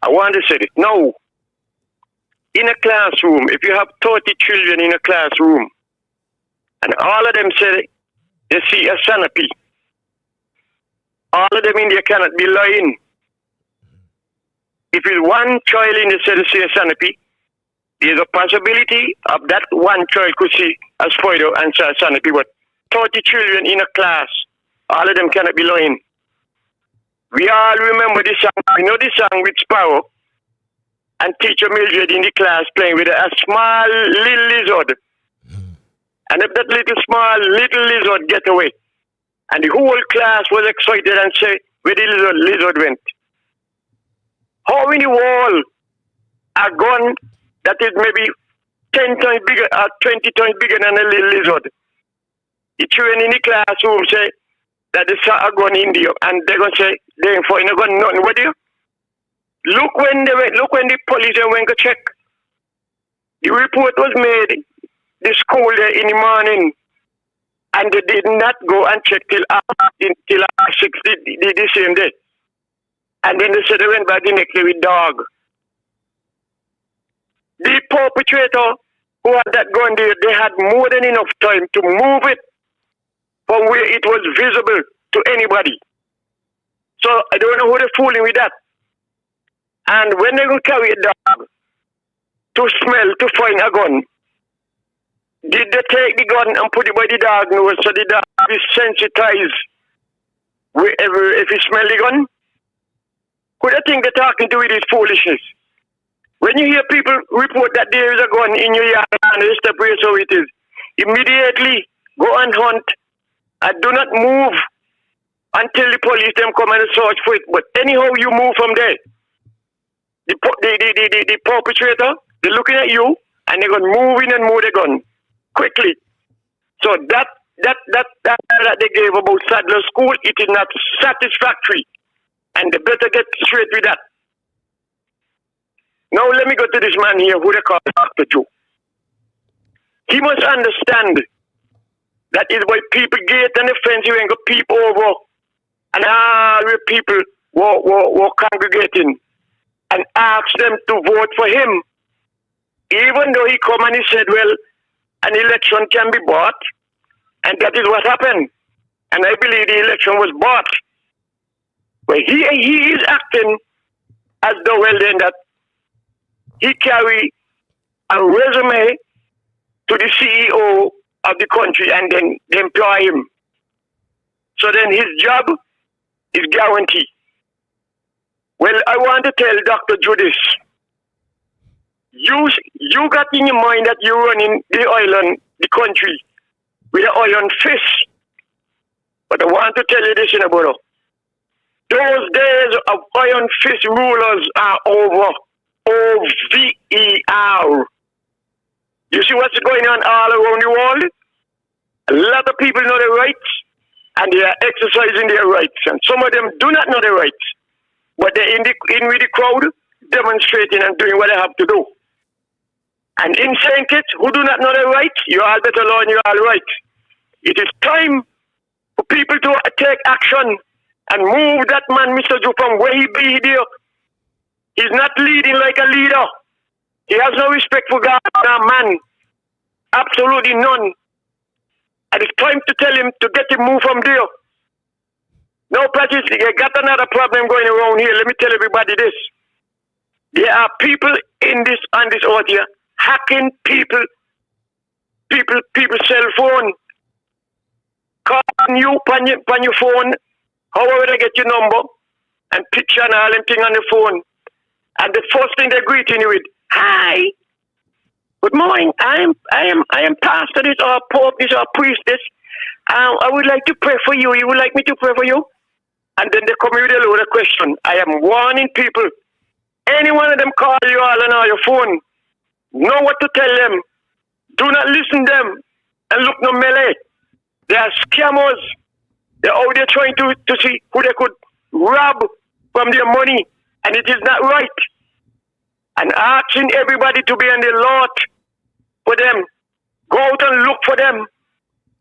I want to say it. Now, in a classroom, if you have 30 children in a classroom, and all of them say they see a centipede, all of them in there cannot be lying. If it's one child in the cell see a centipede, there's a possibility of that one child could see a spider and see a centipede. But 30 children in a class, all of them cannot be lying. We all remember this song. You know this song with Sparrow and teacher Mildred in the class playing with a small little lizard. And if that little lizard get away, and the whole class was excited and said, where the lizard went. How in the world a gun that is maybe 10 times bigger or 20 times bigger than a little lizard? The children in the classroom say that they saw a gun in there, and they're going to say, they ain't finding a gun, nothing with you. Look when the police went to check. The report was made the school there in the morning, and they did not go and check till 6 the same day. And then they said they went back the next day with dog. The perpetrator who had that gun there, they had more than enough time to move it from where it was visible to anybody. So I don't know who they're fooling with that. And when they go carry a dog to smell, to find a gun, did they take the gun and put it by the dog nose so the dog is sensitized wherever if he smell the gun? Who do you think they're talking to with this foolishness? When you hear people report that there is a gun in your yard and they step where so it is, immediately go and hunt and do not move until the police them come and search for it. But anyhow you move from there, the perpetrator, they're looking at you and they're going to move in and move the gun quickly. So that they gave about Sadler School, it is not satisfactory. And they better get straight with that. Now let me go to this man here who they call Dr. Joe. He must understand that is why people get an offense when go peep over and all the people were congregating and ask them to vote for him. Even though he come and he said, well, an election can be bought, and that is what happened. And I believe the election was bought. But he is acting as though, well then, that he carry a resume to the CEO of the country and then they employ him. So then his job is guaranteed. Well, I want to tell Dr. Judis, you got in your mind that you're running the island, the country, with an iron fist. But I want to tell you this, in a brother. Those days of iron fist rulers are over. OVER. You see what's going on all around the world? A lot of people know their rights, and they are exercising their rights. And some of them do not know their rights, but they're in with the crowd, demonstrating and doing what they have to do. And in St. Kitts, who do not know their rights, you all better learn your all rights. It is time for people to take action and move that man, Mr. Joe, from where he be there. He's not leading like a leader. He has no respect for God or man. Absolutely none. And it's time to tell him to get him moved from there. Now, Patrick, you got another problem going around here. Let me tell everybody this. There are people in this on this out here hacking people's cell phone, calling you on your phone, however they get your number, and picture and all them thing on the phone. And the first thing they're greeting you with, hi, good morning, I am pastor this or pope this or priest this. I would like to pray for you. You would like me to pray for you? And then they come with a load of questions. I am warning people. Any one of them call you all on your phone. Know what to tell them. Do not listen to them and look no melee. They are scammers. They're out there trying to see who they could rob from their money. And it is not right. And asking everybody to be on the alert for them. Go out and look for them.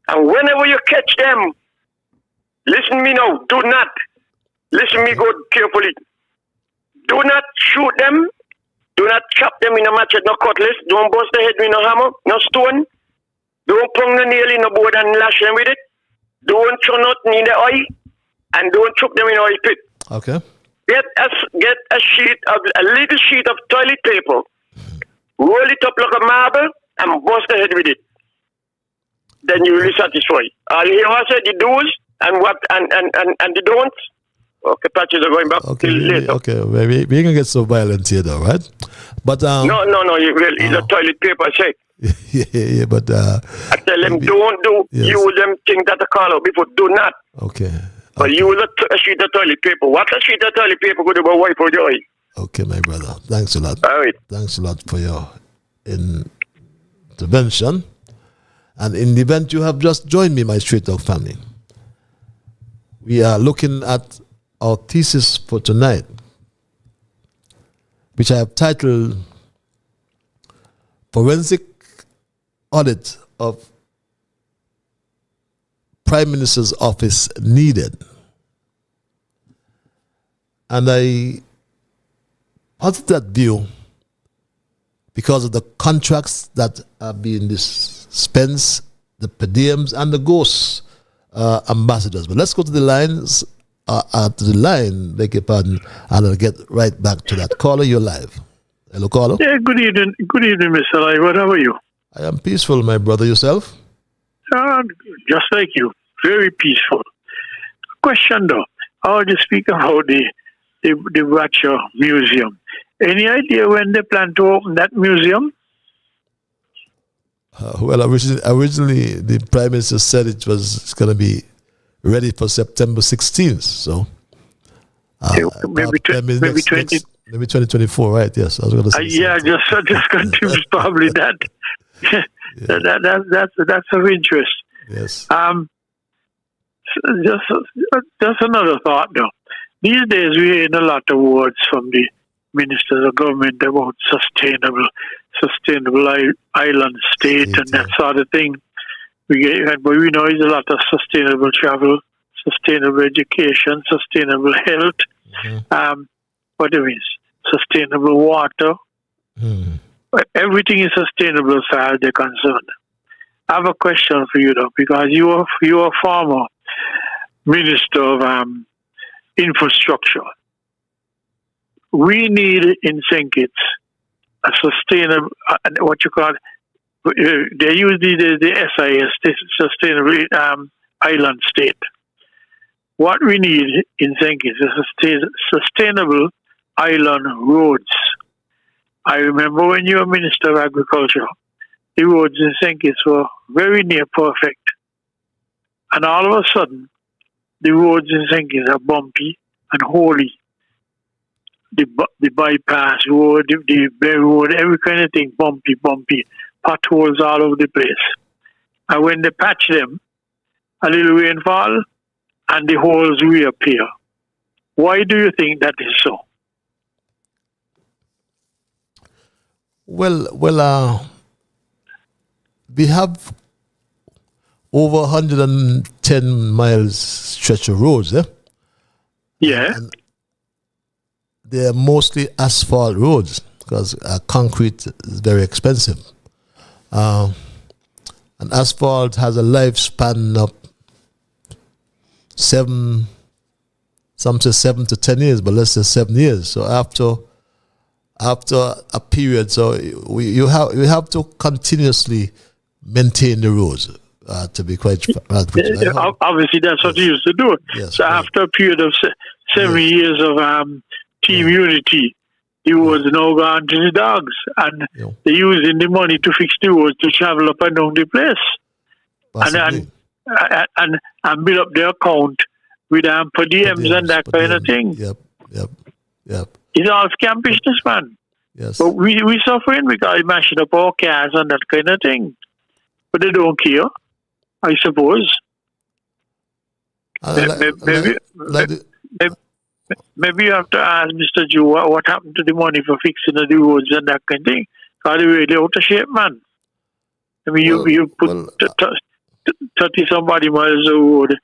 And whenever you catch them, listen me now, do not. Listen me good carefully. Do not shoot them. Do not chop them in a machete, no cutlass. Don't bust the head with no hammer, no stone. Don't plug the nail in the board and lash them with it. Don't throw nothing in the eye. And don't choke them in the oil pit. Okay. Get a little sheet of toilet paper, roll it up like a marble, and bust the head with it. Then you will be satisfied. You hear what I said? The do's and what and the don'ts. Okay, patches are going back till later. Okay, we're gonna get so violent here, though, right? But no. It's a toilet paper check. yeah, but I tell them don't use them things that are called out before. Do not. Okay. But use a sheet of toilet paper. What a sheet of toilet paper could about wipe out your eye? Okay, my brother. Thanks a lot. All right. Thanks a lot for your intervention. And in the event you have just joined me, my Street Dog family, we are looking at our thesis for tonight, which I have titled Forensic audit of Prime Minister's office needed. And I posited that view because of the contracts that are being dispensed, the Diems and the ghost ambassadors. But let's go to the lines, beg your pardon, and I'll get right back to that. Caller, you're live. Hello, caller. Yeah, good evening, Mr. Lai. What are you? I am peaceful, my brother. Yourself? Just like you. Very peaceful. Question though. I want to speak about the Watcher Museum. Any idea when they plan to open that museum? Well, originally the Prime Minister said it's going to be ready for September 16th. So maybe 2024, right? Yes, I was going to say. Yeah, just confused. Probably that. That's of interest. Yes. Just another thought though. These days we hear a lot of words from the ministers of government about sustainable island state and that sort of thing. But we know it's a lot of sustainable travel, sustainable education, sustainable health. What it means, sustainable water. Everything is sustainable as far as they're concerned. I have a question for you though, because you are former Minister of Infrastructure. We need in St. Kitts a sustainable, what you call, they use the SIS, the Sustainable Island State. What we need in St. Kitts is sustainable island roads. I remember when you were Minister of Agriculture, the roads in St. Kitts were very near perfect. And all of a sudden, the roads in St. Kitts are bumpy and holy. The bypass road, the Bay road, every kind of thing, bumpy, potholes all over the place. And when they patch them, a little rainfall, and the holes reappear. Why do you think that is so? Well, we have over 110 miles stretch of roads, Yeah. And they're mostly asphalt roads because concrete is very expensive. And asphalt has a lifespan of 7 to 10 years, but let's say 7 years. So after a period, so you have to continuously maintain the roads. To be quite obviously that's what you used to do. Yes, so right. After a period of 7 years of team unity, the roads now gone to the dogs, and they're using the money to fix the roads to travel up and down the place, and build up their account with per diems and that kind of thing. Yep. It's all scam business, man. Yes. But we suffering because mashing up our cars and that kind of thing. But they don't care, I suppose. Maybe you have to ask Mr. Joe what happened to the money for fixing the roads and that kind of thing. Because they're really out of shape, man. I mean, you put 30 somebody miles of road.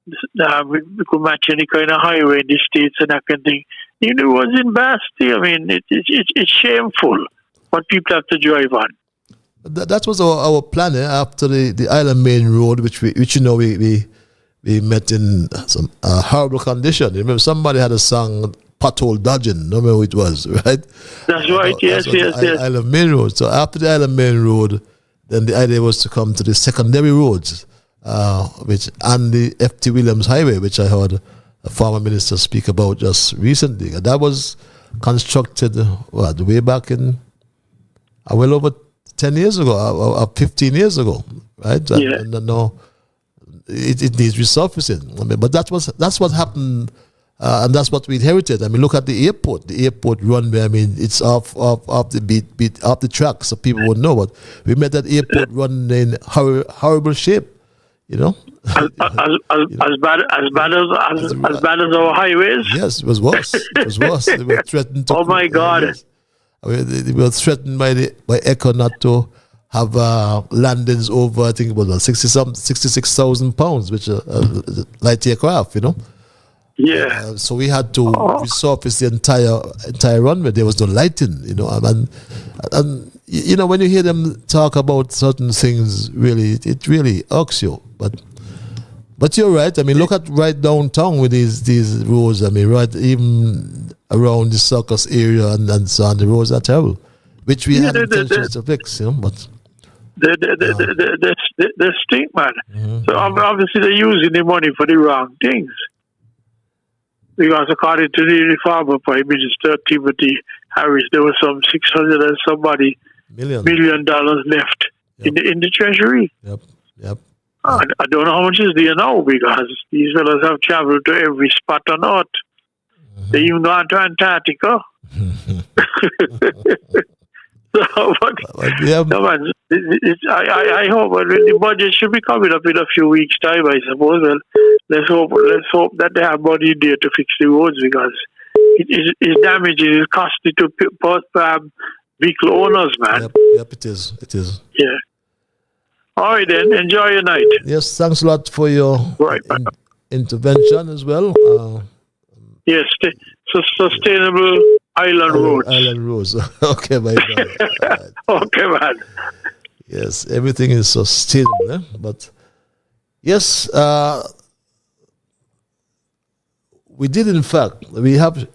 We could match any kind of highway in the States and that kind of thing. You know, it was in Basti. I mean, it's shameful what people have to drive on. That was our plan after the Island Main Road, which we met in some horrible condition. Remember, somebody had a song "Pothole Dodging." Remember who it was, right? That's right. Yes. Island Main Road. So after the Island Main Road, then the idea was to come to the secondary roads, and the F.T. Williams Highway, which I heard a former minister speak about just recently. And that was constructed way back in well over 10 years ago, or 15 years ago, right? Yeah. And no, it needs resurfacing. I mean, but that's what happened, and that's what we inherited. I mean, look at the airport runway. I mean, it's off the track, so people would know. But we made that airport run in horrible shape, you know. As bad as our highways. Yes, it was worse. They were threatened to. Oh my God. They were threatened by ECHO not to have landings over, I think it was 66,000 pounds, which is a light aircraft, you know. Yeah. So we had to resurface the entire runway. There was no lighting, you know, and you know, when you hear them talk about certain things, really, it really irks you. But you're right. I mean, look at right downtown with these roads. I mean, right even around the circus area and so on, the roads are terrible, which we had intentions to fix, you know. But the stink, man. So obviously they're using the money for the wrong things. Because according to the former Prime Minister Timothy Harris, there was some $600 and somebody million left in the treasury. Yep. I don't know how much is there now, because these fellows have traveled to every spot on Earth. They even gone to Antarctica. So, I hope the budget should be coming up in a few weeks' time, I suppose. Well, let's hope that they have money there to fix the roads, because it is damaging, it's costly to vehicle owners, man. Yep, it is. Yeah. All right, then. Enjoy your night. Yes, thanks a lot for your intervention as well. Yes, sustainable island roads. Island roads. Okay, my brother. Right. Okay, man. Yes, everything is sustainable, eh? But yes, we did, in fact, we have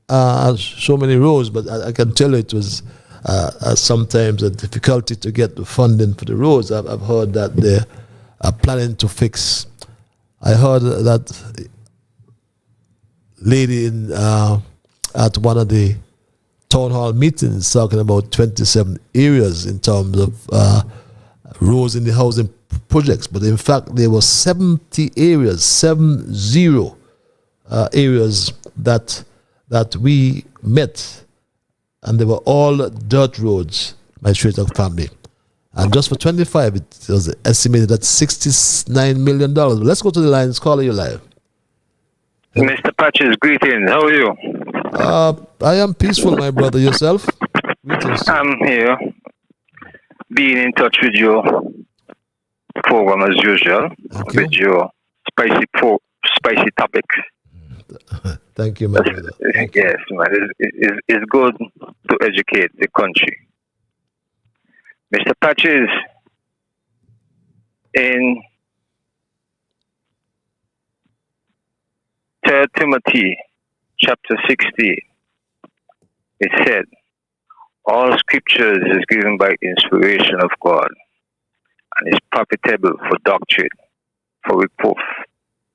so many roads, but I can tell you it was sometimes a difficulty to get the funding for the roads. I've heard that they are planning to fix. I heard that lady in at one of the town hall meetings talking about 27 areas in terms of roads in the housing projects, but in fact there were 70 areas, 70 areas that we met, and they were all dirt roads, my straight up family. And just for 25, it was estimated at $69 million. Let's go to the lines. Caller, you live. Mr. Patches, greetings. How are you? I am peaceful, my brother. Yourself? Greetings. I'm here, being in touch with your program as usual, with your spicy topics. Thank you, my brother. Yes, man. It's good to educate the country. Mr. Patches, in 3 Timothy chapter 16, it said, all scriptures is given by inspiration of God and is profitable for doctrine, for reproof,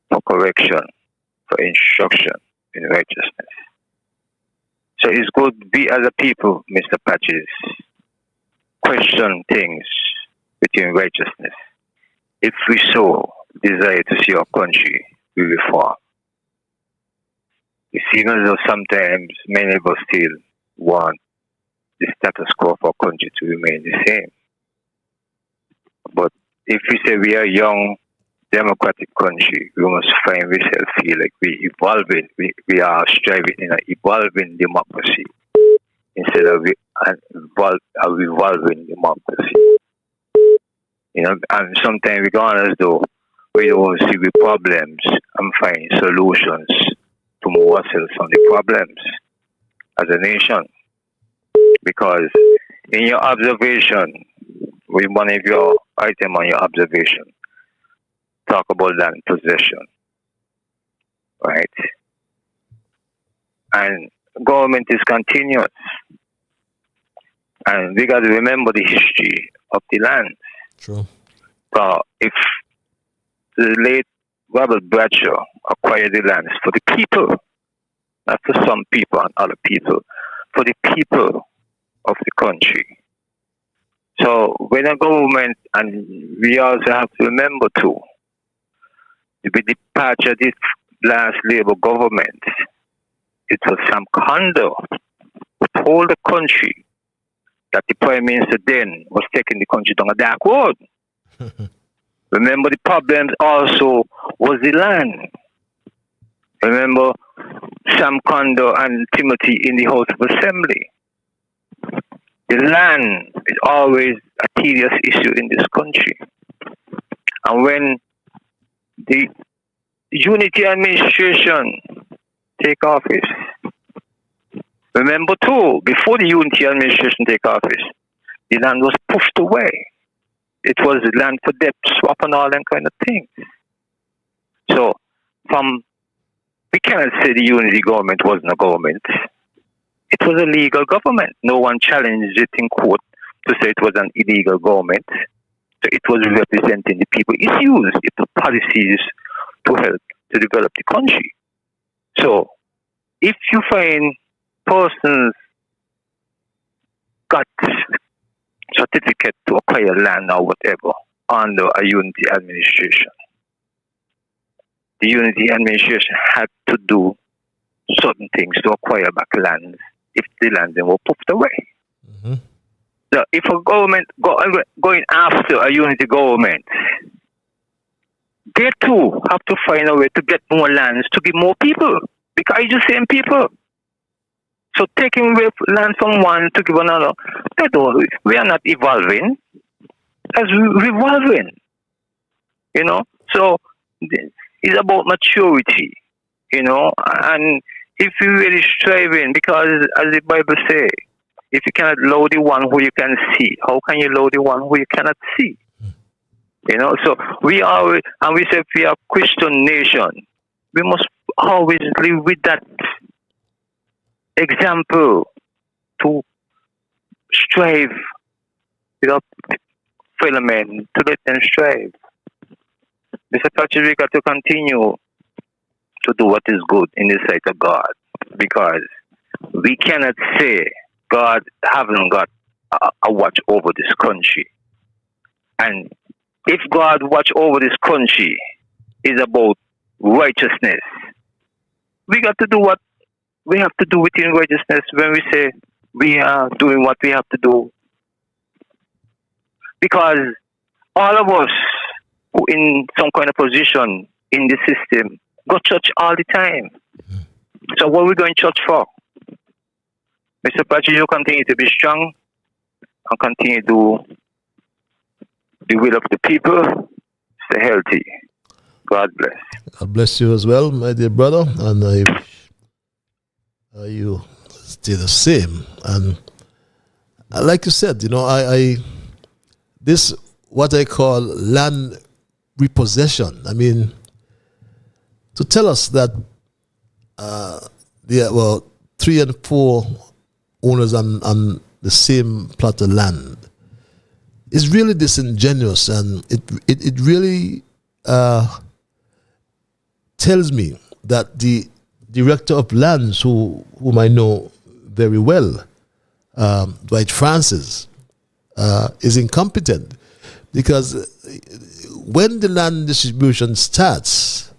for correction, for instruction in righteousness. So it's good we as a people, Mr. Patches, question things within righteousness. If we so desire to see our country be reformed. It seems as though sometimes many of us still want the status quo of our country to remain the same. But if we say we are a young, democratic country, we must find ourselves feel like we evolving, we are striving in an evolving democracy instead of evolving democracy. You know, and sometimes we go on as though we don't see the problems and find solutions to move ourselves from the problems as a nation. Because in your observation, with one of your item on your observation, talk about land possession, right? And government is continuous. And we got to remember the history of the land. True. So if the late Robert Bradshaw acquired the lands for the people, not for some people and other people, for the people of the country. So when a government, and we also have to remember too, with the departure of the last Labour government, it was Sam Kondo who told the country that the Prime Minister then was taking the country down a dark road. Remember, the problems also was the land. Remember Sam Kondo and Timothy in the House of Assembly. The land is always a tedious issue in this country. And when the unity administration take office, remember too, before the unity administration take office, the land was pushed away. It was land for debt swap and all that kind of things. So, we cannot say the unity government wasn't a government. It was a legal government. No one challenged it in court to say it was an illegal government. So it was representing the people. It's used its policies to help to develop the country. So, if you find persons got certificate to acquire land or whatever under a unity administration, the unity administration had to do certain things to acquire back lands if the lands were pushed away. Mm-hmm. So if a government going after a unity government, they too have to find a way to get more lands to give more people, because it's the same people. So taking away land from one to give another, we are not evolving, as revolving. You know, so it's about maturity, you know, and if you really striving, because as the Bible says, if you cannot love the one who you can see, how can you love the one who you cannot see? You know, so we are, and we say if we are Christian nation, we must always live with that example to strive with our fellow men, to let them strive. Mr. Patrick, we got to continue to do what is good in the sight of God, because we cannot say God haven't got a watch over this country. And if God watch over this country is about righteousness, we got to do what we have to do within righteousness when we say we are doing what we have to do. Because all of us who in some kind of position in the system go to church all the time. So what are we going to church for? Mr. Patrick, you continue to be strong and continue to do the will of the people. Stay healthy. God bless. God bless you as well, my dear brother. And I wish you stay the same. And like you said, you know, I this what I call land repossession. I mean, to tell us that there were 3 and 4 owners on the same plot of land is really disingenuous, and it really tells me that the director of lands, whom I know very well, Dwight Francis, is incompetent, because when the land distribution starts,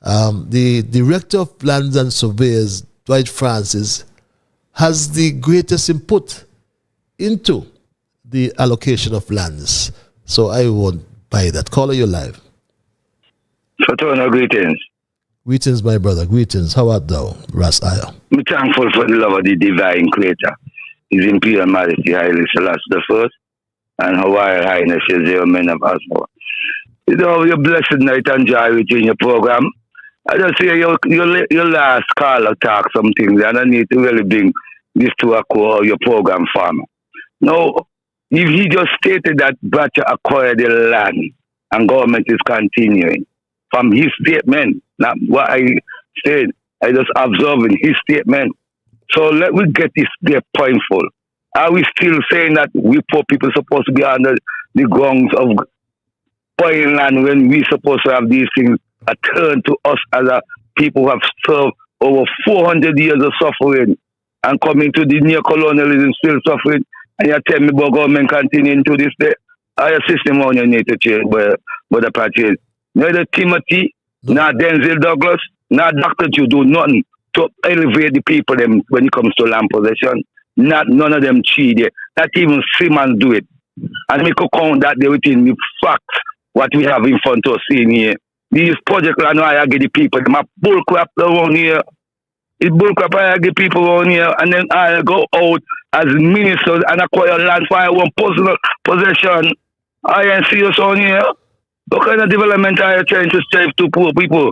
the director of lands and surveyors, Dwight Francis, has the greatest input into the allocation of lands. So I won't buy that. Caller, you live. Fraternal greetings. Greetings, my brother. Greetings. How art thou, Ras Aya? I'm thankful for the love of the divine creator. His Imperial Majesty Haile Selassie the First, and Her Royal Highness Your Men of Asmore. You know, your blessed night and joy within your program. I just hear your last caller talk some things, and I need to really bring this to a core of your program farm. Now, if he just stated that Bracha acquired the land and government is continuing, from his statement, not what I said, I just observing his statement. So let me get this there pointful. Are we still saying that we poor people supposed to be under the grounds of buying land when we supposed to have these things a turn to us as a people who have served over 400 years of suffering and coming to the neo-colonialism still suffering, and you tell me about government continuing to this day? Our system on you need to change, but the Patrick. Neither Timothy, nor Denzel Douglas, nor Dr. Jew do nothing to elevate the people them when it comes to land possession. None of them cheat it. Not even Simmons do it. And we could count that there within the facts what we have in front of us in here. These projects I know I get the people, them are bullcrap around here. It's bullcrap I get people around here, and then I go out as ministers and acquire land for our own personal possession. I ain't see us on here. What kind of development are you trying to strive to poor people?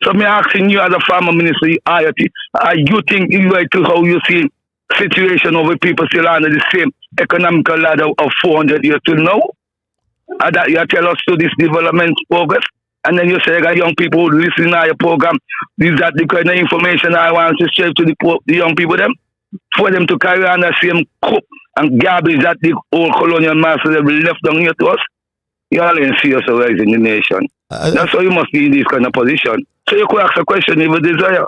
So me asking you as a farmer minister, are you think you right to how you see situation over people still under the same economical ladder of 400 years till now? And that you tell us to this development progress, and then you say that young people who listen to your program, is that the kind of information I want to share to the young people them, for them to carry on the same cup and garbage that the old colonial masters have left down here to us? You all ain't see us rise in the nation. That's why you must be in this kind of position. So you could ask a question if you desire.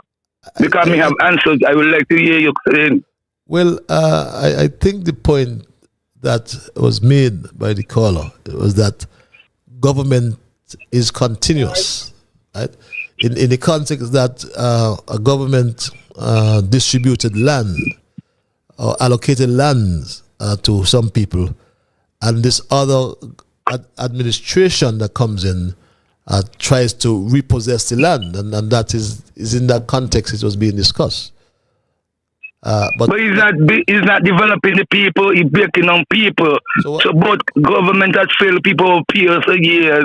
Because me have answers, I would like to hear you saying. Well, I think the point that was made by the caller was that government is continuous, right? In the context that a government distributed land or allocated lands to some people, and this other administration that comes in tries to repossess the land, and that is in that context it was being discussed. But he's not developing the people, he's breaking on people. So both government has failed people for years and years.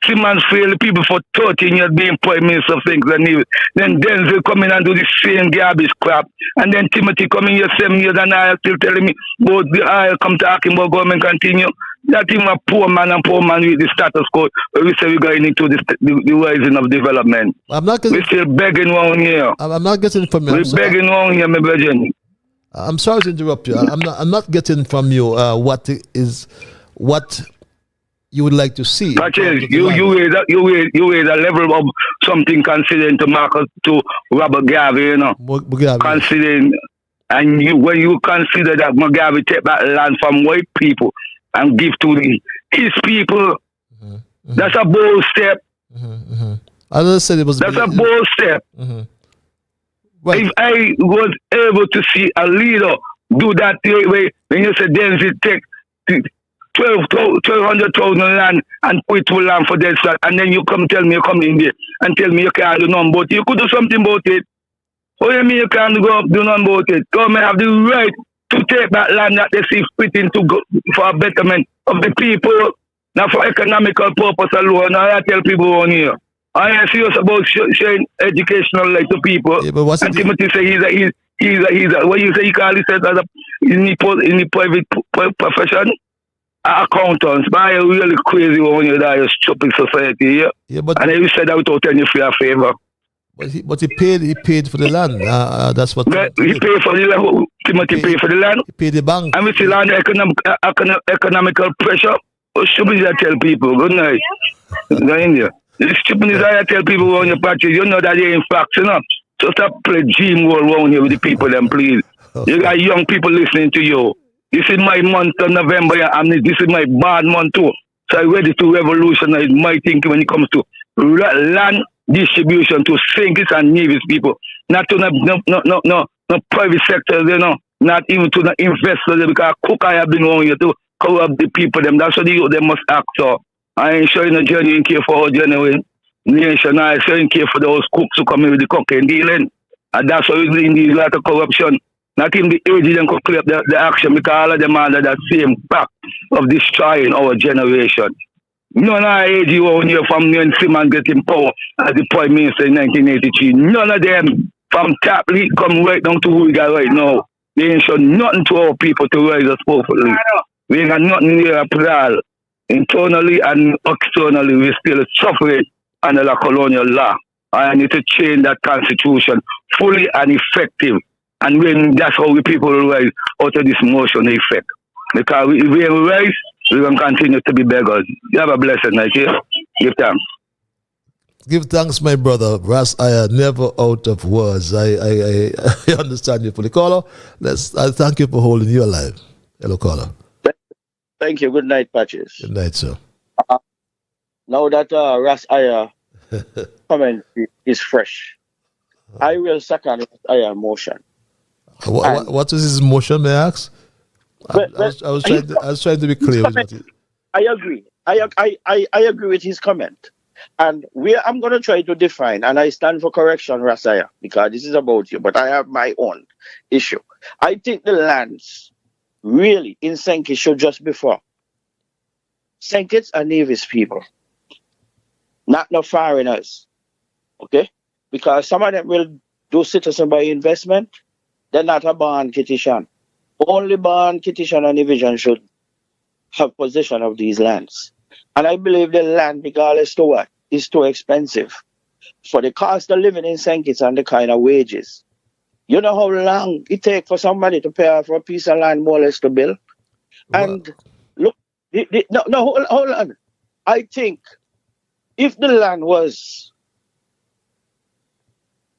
Simmons failed people for 13 years being prime minister of things and Nevis. Then Denzel come in and do the same garbage crap. And then Timothy come in here 7 years and I still telling me about the I come talking about government continue. That even a poor man with the status quo. We say we're going into the rising of development. We're still begging one here. I'm not getting from you. We're begging one here, my virgin. I'm sorry to interrupt you. I'm not getting from you what you would like to see. But you raise a level of something considering to Marcus to Robert Garvey, you know. Considering, and when you consider that Mugabe take back land from white people and give to his people, that's a bold step. I just said it was. That's a bold step. Right. If I was able to see a leader do that way, when you say Diems take 1,200,000 land and put to land for that, and then you come in there and tell me you can't do nothing about it. You could do something about it. What do you mean you can't do nothing about it? Government have the right to take that land that they see fitting to go for a betterment of the people, not for economical purpose alone. I tell people on here. I am serious about sharing educational life to people. Yeah, but and Timothy say he's a what you say he call himself as in the private profession. Accountants, but I really crazy when you die a stupid society, yeah. But and he said that without any fear favor. But he paid for the land. That's what he paid for the land. Timothy paid for the land. He paid the bank. And we still under economical pressure. What stupid is I tell people? Good night. Go in there. The stupid is I tell people on your party, you know that they're in fact, you know. So stop playing dream world around here with the people, then please. You got young people listening to you. This is my month of November, and this is my bad month too. So I'm ready to revolutionize my thinking when it comes to land distribution to Sinkis and Nevis people. Not to no private sectors, you know. Not even to the investors, because cook I have been on here to cover up the people. Them. That's what they must act so. I ain't showing a genuine care for our genuine nation. I ain't showing care for those cooks who come in with the cocaine dealing. And that's why we're in these lot of corruption. Not even the agent can clear up the action because all of them are under that same pact of destroying our generation. None of our AG on here from when Simmons getting power as the Prime Minister in 1983. None of them from Tapley come right down to who we got right now. They ain't show nothing to our people to rise us forwardly. We ain't got nothing here at all. Internally and externally, we're still suffering under the colonial law. I need to change that constitution fully and effective. And when that's how we people will rise out of this motion effect. Because if we rise, we're going to continue to be beggars. You have a blessed night here. Give thanks. Give thanks, my brother. Ras, I am never out of words. I understand you fully. Caller, I thank you for holding your life. Hello, caller. Thank you. Good night, Patches. Good night, sir. Now that Ras Aya comment is fresh, I will second Ras Aya motion. What is his motion, may I ask? I was trying to be clear with it. I agree. I agree with his comment. And I'm going to try to define, and I stand for correction, Rasaya, because this is about you, but I have my own issue. I think the lands really in St. Kitts should just be for St. Kitts and Nevis people, not no foreigners, okay? Because some of them will do citizen by investment. They're not a born Kittitian. Only born Kittitian and Nevisian should have possession of these lands. And I believe the land, regardless to what, is too expensive for the cost of living in St. Kitts and the kind of wages. You know how long it takes for somebody to pay off for a piece of land more or less to build? And look, hold on. I think if the land was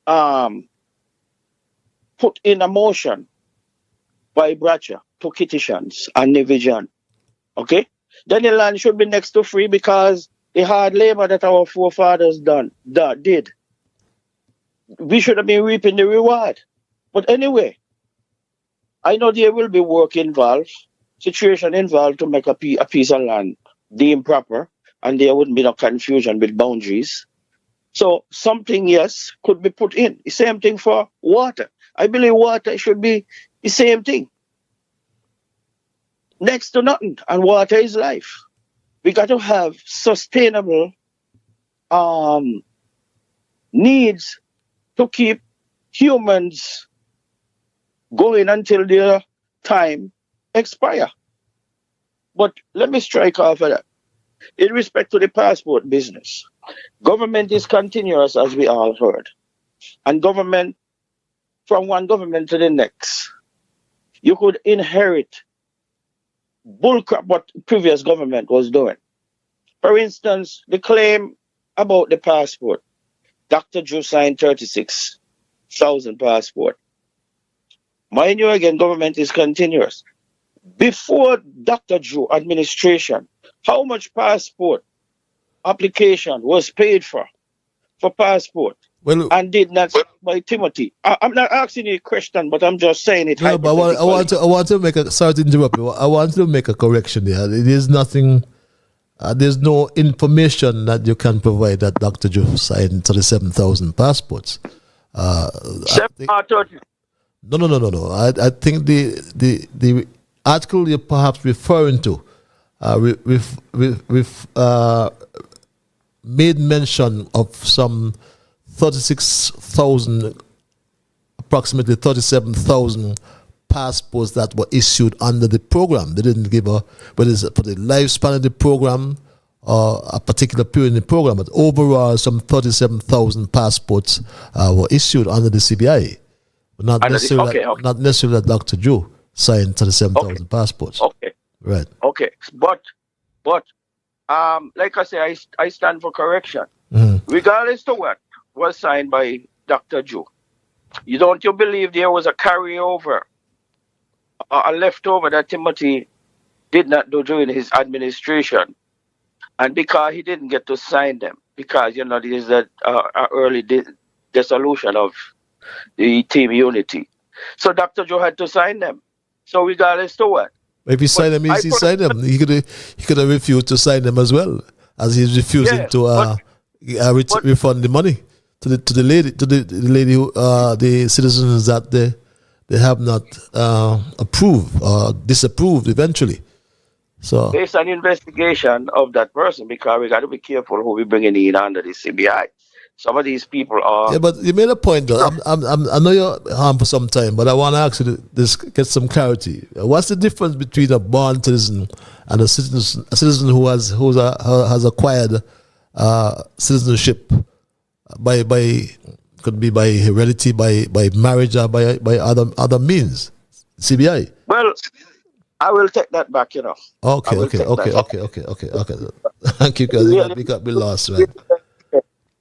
put in a motion by Bracha to Kittitians and Nevisian, okay, then the land should be next to free because the hard labor that our forefathers did, we should have been reaping the reward. But anyway, I know there will be work involved, situation involved to make a piece of land deemed proper, and there wouldn't be no confusion with boundaries. So something, yes, could be put in. The same thing for water. I believe water should be the same thing. Next to nothing, and water is life. We got to have sustainable needs to keep humans going until their time expire. But let me strike off of that. In respect to the passport business, government is continuous, as we all heard. And government, from one government to the next, you could inherit bullcrap what previous government was doing. For instance, the claim about the passport. Dr. Drew signed 36,000 passport. Mind you again, government is continuous. Before Dr. Drew administration, how much passport application was paid for passport? Well, and did not by Timothy. I'm not asking you a question, but I'm just saying it. No, but I want to make a, sorry to interrupt you. I want to make a correction there. It is nothing. There's no information that you can provide that Dr. Joe signed 37,000 passports. No. I think the article you're perhaps referring to made mention of some 36,000, approximately 37,000 passports that were issued under the program. They didn't give whether it's for the lifespan of the program or a particular period in the program, but overall some 37,000 passports were issued under the CBI. But not necessarily that Dr. Joe signed 37,000 passports. Okay. Right. Okay. But like I say, I stand for correction. Mm-hmm. Regardless to what was signed by Dr. Joe, you believe there was a carryover, a leftover that Timothy did not do during his administration, and because he didn't get to sign them, because there is that early dissolution of the team unity, so Dr. Joe had to sign them. So regardless to what, if he signed them, he signed them. He could have refused to sign them as well, as he's refusing to refund the money to the lady who the citizens that they have not approved or disapproved eventually. So based on investigation of that person, because we got to be careful who we bringing in under the CBI. Some of these people are. Yeah, but you made a point though. I know you're harmed for some time, but I want to ask you to get some clarity. What's the difference between a born citizen and a citizen who has acquired citizenship by could be by heredity, by marriage, or by other means? CBI. Well, I will take that back. Okay. Thank you, because we got lost, right?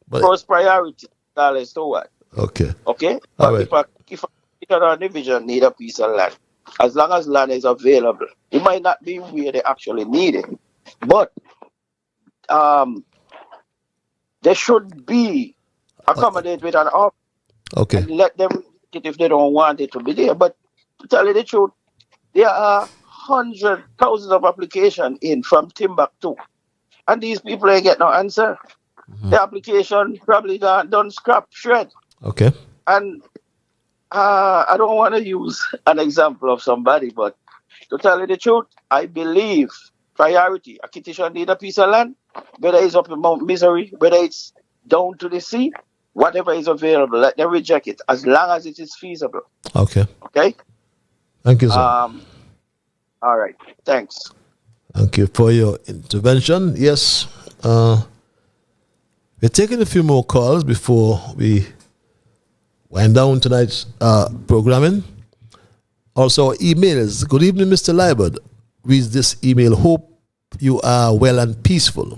But first priority, is to what? Okay. Okay? All right. If a division need a piece of land, as long as land is available, it might not be where they actually need it, but they should be accommodated with an offer. Okay. And let them get it if they don't want it to be there. But to tell you the truth, there are hundreds, thousands of applications in from Timbuktu, and these people ain't get no answer. The application probably done scrap shred. Okay. And I don't want to use an example of somebody, but to tell you the truth, I believe priority. A petition need a piece of land, whether it's up in Mount Misery, whether it's down to the sea, whatever is available, let them reject it as long as it is feasible. Okay. Okay? Thank you, sir. All right. Thanks. Thank you for your intervention. Yes. We're taking a few more calls before we wind down tonight's programming. Also, emails. Good evening, Mr. Libert. Reads this email. Hope you are well and peaceful.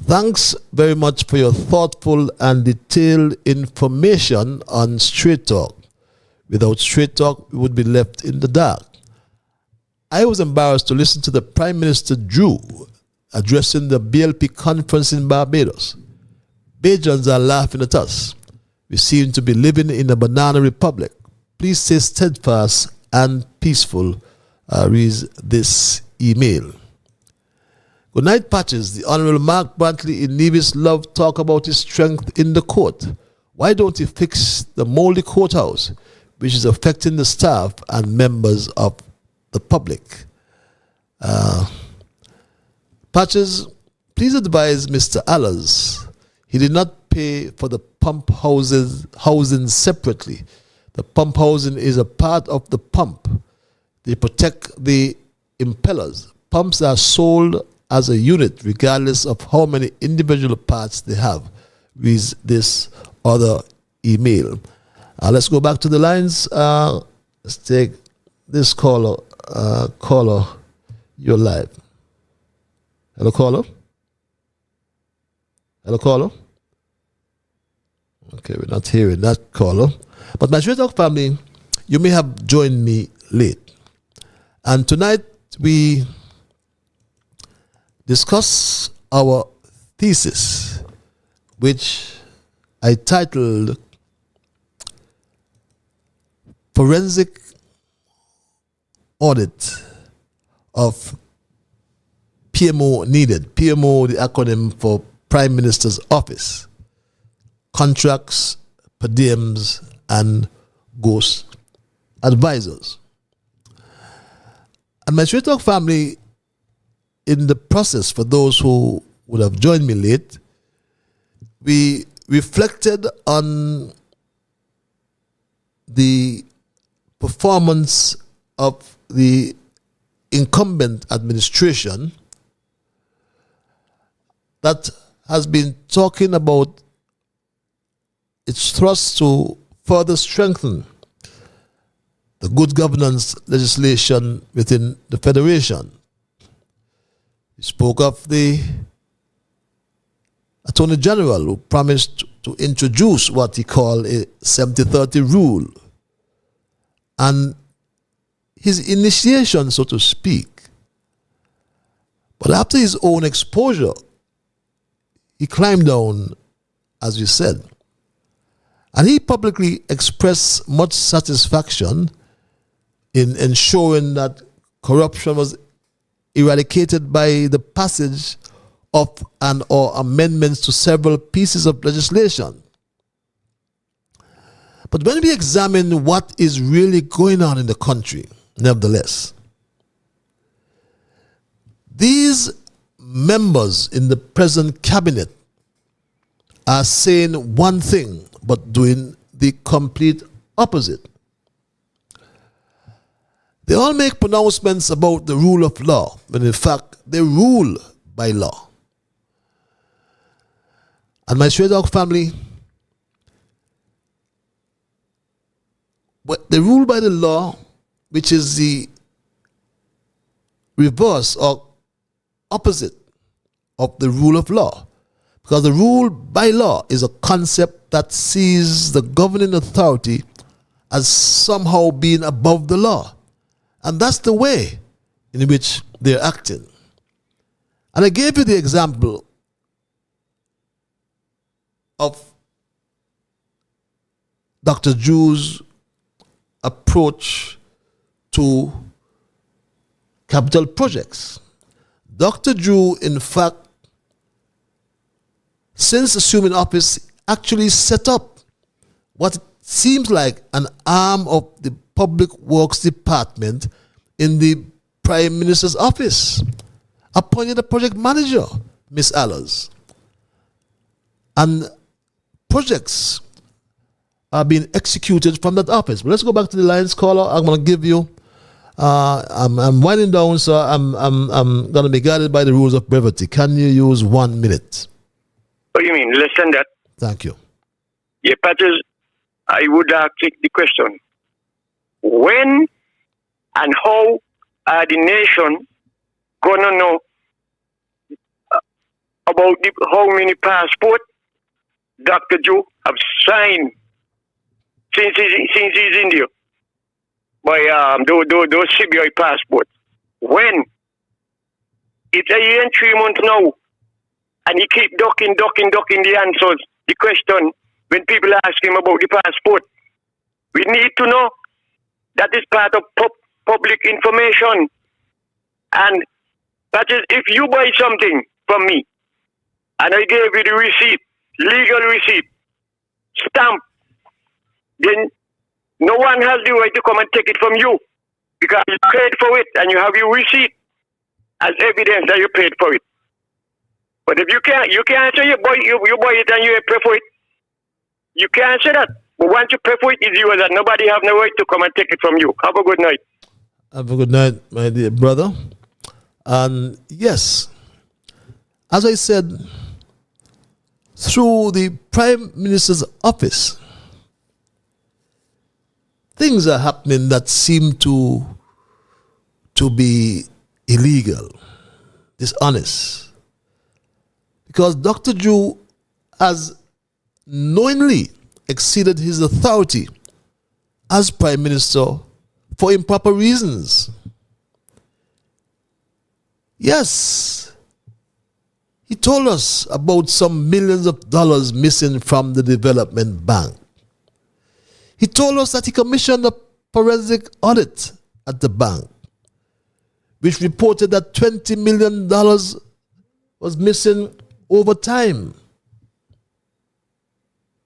Thanks very much for your thoughtful and detailed information on Straight Talk. Without Straight Talk, we would be left in the dark. I was embarrassed to listen to the Prime Minister Drew addressing the BLP conference in Barbados. Bajans are laughing at us. We seem to be living in a banana republic. Please stay steadfast and peaceful, reads this email. Good night, Patches. The Honorable Mark Brantley in Nevis love talk about his strength in the court. Why don't he fix the moldy courthouse, which is affecting the staff and members of the public? Patches, please advise Mr. Allers. He did not pay for the pump housing separately. The pump housing is a part of the pump. They protect the impellers. Pumps are sold as a unit regardless of how many individual parts they have, reads this other email. Let's go back to the lines. Let's take this caller. Caller, you're live. Hello, caller. Hello, caller. Okay, we're not hearing that caller. But my Straight Talk family, you may have joined me late. And tonight we discuss our thesis, which I titled Forensic Audit of PMO Needed. PMO, the acronym for Prime Minister's Office. Contracts, per diems, and ghost advisors. And my Straight Talk family, in the process, for those who would have joined me late, we reflected on the performance of the incumbent administration that has been talking about its thrust to further strengthen the good governance legislation within the Federation. He spoke of the Attorney General who promised to introduce what he called a 70-30 rule. And his initiation, so to speak. But after his own exposure, he climbed down, as you said. And he publicly expressed much satisfaction in ensuring that corruption was eradicated by the passage of or amendments to several pieces of legislation. But when we examine what is really going on in the country, nevertheless, these members in the present cabinet are saying one thing but doing the complete opposite. They all make pronouncements about the rule of law, when in fact they rule by law. And my Straight Talk family, they rule by the law, which is the reverse or opposite of the rule of law. Because the rule by law is a concept that sees the governing authority as somehow being above the law. And that's the way in which they're acting. And I gave you the example of Dr. Drew's approach to capital projects. Dr. Drew, in fact, since assuming office, actually set up what seems like an arm of the Public Works Department in the Prime Minister's office, appointed a project manager, Miss Allers. And projects are being executed from that office. But let's go back to the lines caller. I'm going to give you, I'm winding down, so I'm going to be guided by the rules of brevity. Can you use 1 minute? What do you mean? Less than that? Thank you. Yeah, Patches, I would take the question. When and how are the nation going to know about how many passports Dr. Joe have signed since he's in there by those CBI passports? When? It's a year and 3 months now, and he keep ducking the answers, the question when people ask him about the passport. We need to know. That is part of public information. And that is, if you buy something from me, and I gave you the receipt, legal receipt, stamp, then no one has the right to come and take it from you because you paid for it and you have your receipt as evidence that you paid for it. But if you can't say you buy it and you pay for it. You can't say that. But once you pay for it, it's yours and nobody have no right to come and take it from you. Have a good night. Have a good night, my dear brother. And yes, as I said, through the Prime Minister's office, things are happening that seem to be illegal, dishonest. Because Dr. Drew has knowingly exceeded his authority as Prime Minister for improper reasons. Yes, he told us about some millions of dollars missing from the development bank. He told us that he commissioned a forensic audit at the bank, which reported that $20 million was missing over time.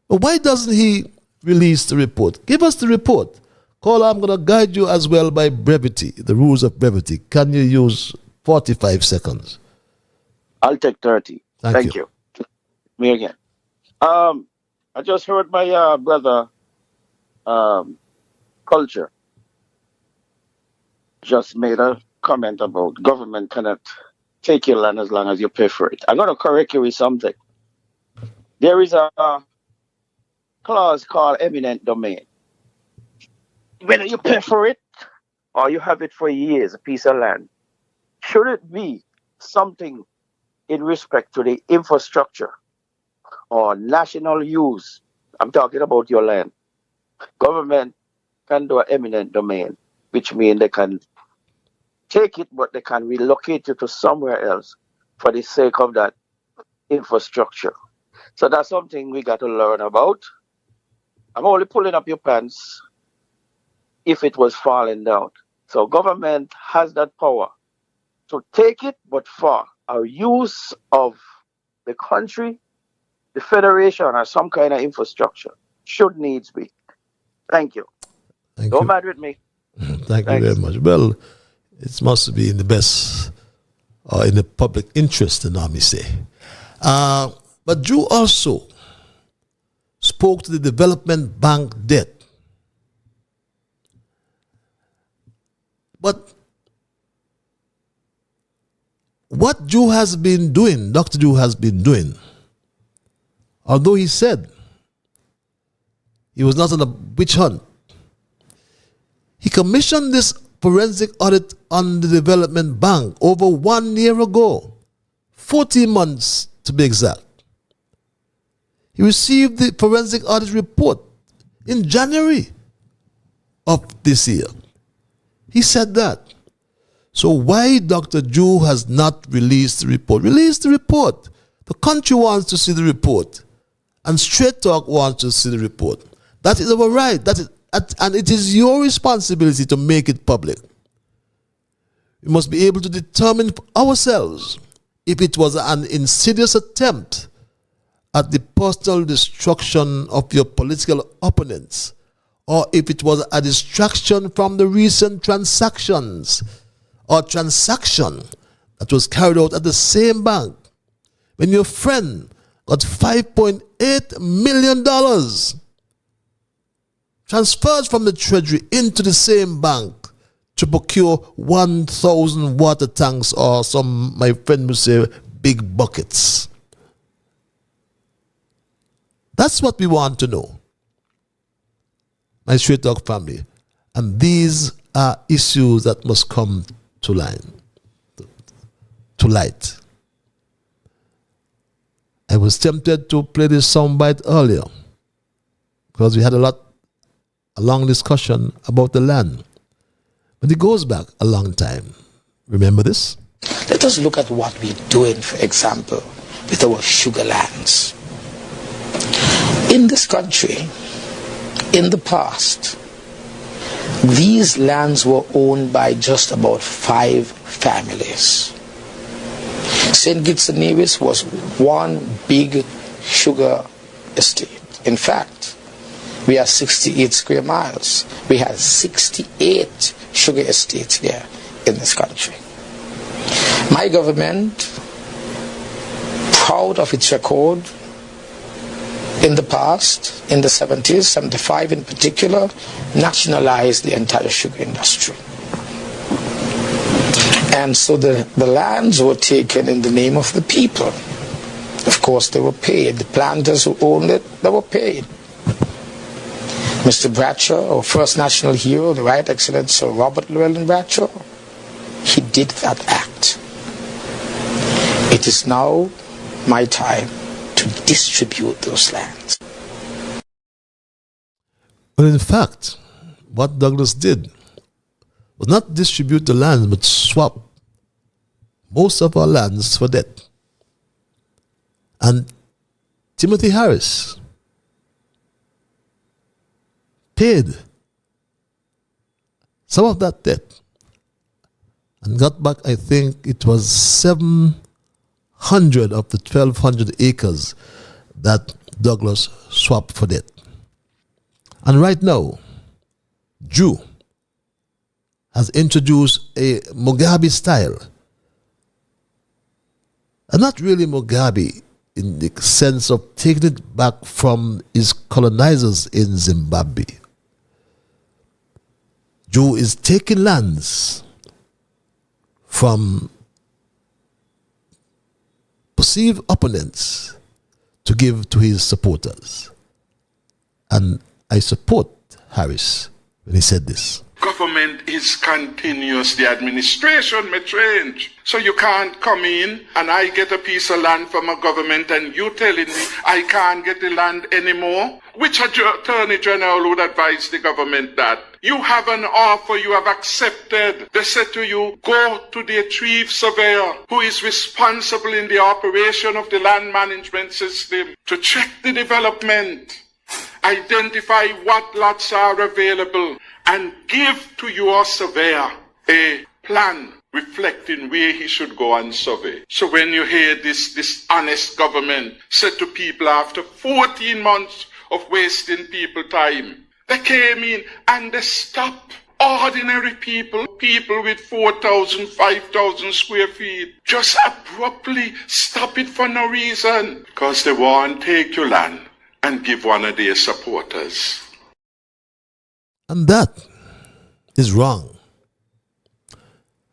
But why doesn't he release the report? Give us the report. Caller, I'm going to guide you as well by brevity, the rules of brevity. Can you use 45 seconds? I'll take 30. Thank you. Me again. I just heard my brother, Culture, just made a comment about government cannot take your land as long as you pay for it. I'm going to correct you with something. There is a clause called eminent domain. Whether you pay for it or you have it for years, a piece of land, should it be something in respect to the infrastructure or national use? I'm talking about your land. Government can do an eminent domain, which means they can take it, but they can relocate it to somewhere else for the sake of that infrastructure. So that's something we got to learn about. I'm only pulling up your pants if it was falling down. So government has that power to take it, but for our use of the country, the federation, or some kind of infrastructure, should needs be. Thank you. Don't mad with me. Thank you very much. Well, it must be in the best, or in the public interest, the Army say. But Drew also spoke to the development bank debt. But what Drew has been doing, Dr. Drew has been doing, although he said he was not on a witch hunt, he commissioned this forensic audit on the development bank over 1 year ago, 14 months to be exact. He received the forensic audit report in January of this year. He said that. So why Dr. Drew has not released the report? Release the report. The country wants to see the report. And Straight Talk wants to see the report. That is our right. And it is your responsibility to make it public. We must be able to determine for ourselves if it was an insidious attempt at the personal destruction of your political opponents, or if it was a distraction from the recent transactions or transaction that was carried out at the same bank when your friend got $5.8 million transferred from the treasury into the same bank to procure 1,000 water tanks, or some, my friend would say, big buckets. That's what we want to know, my Straight Talk family. And these are issues that must come to light. I was tempted to play this soundbite earlier because we had a long discussion about the land. But it goes back a long time. Remember this? Let us look at what we're doing, for example, with our sugar lands. In this country, in the past, these lands were owned by just about 5 families. St. Kitts and Nevis was one big sugar estate. In fact, we have 68 square miles. We have 68 sugar estates there in this country. My government, proud of its record, in the past, in the 70s, 75 in particular, nationalized the entire sugar industry. And so the lands were taken in the name of the people. Of course, they were paid. The planters who owned it, they were paid. Mr. Bradshaw, our first national hero, the Right Excellent Sir Robert Llewellyn Bradshaw, he did that act. It is now my time to distribute those lands. Well, in fact, what Douglas did was not distribute the lands, but swap most of our lands for debt. And Timothy Harris paid some of that debt and got back, I think it was 700 of the 1,200 acres that Douglas swapped for debt. And right now, Drew has introduced a Mugabe style. And not really Mugabe in the sense of taking it back from his colonizers in Zimbabwe. Drew is taking lands from perceived opponents to give to his supporters. And I support Harris when he said this. Government is continuous. The administration may change. So you can't come in and I get a piece of land from a government and you telling me I can't get the land anymore? Which attorney general would advise the government that? You have an offer you have accepted. They said to you, go to the chief surveyor who is responsible in the operation of the land management system to check the development, identify what lots are available, and give to your surveyor a plan reflecting where he should go and survey. So when you hear this honest government said to people after 14 months of wasting people time, they came in and they stopped ordinary people with 4,000, 5,000 square feet, just abruptly stop it for no reason, because they want to take your land and give one of their supporters. And that is wrong.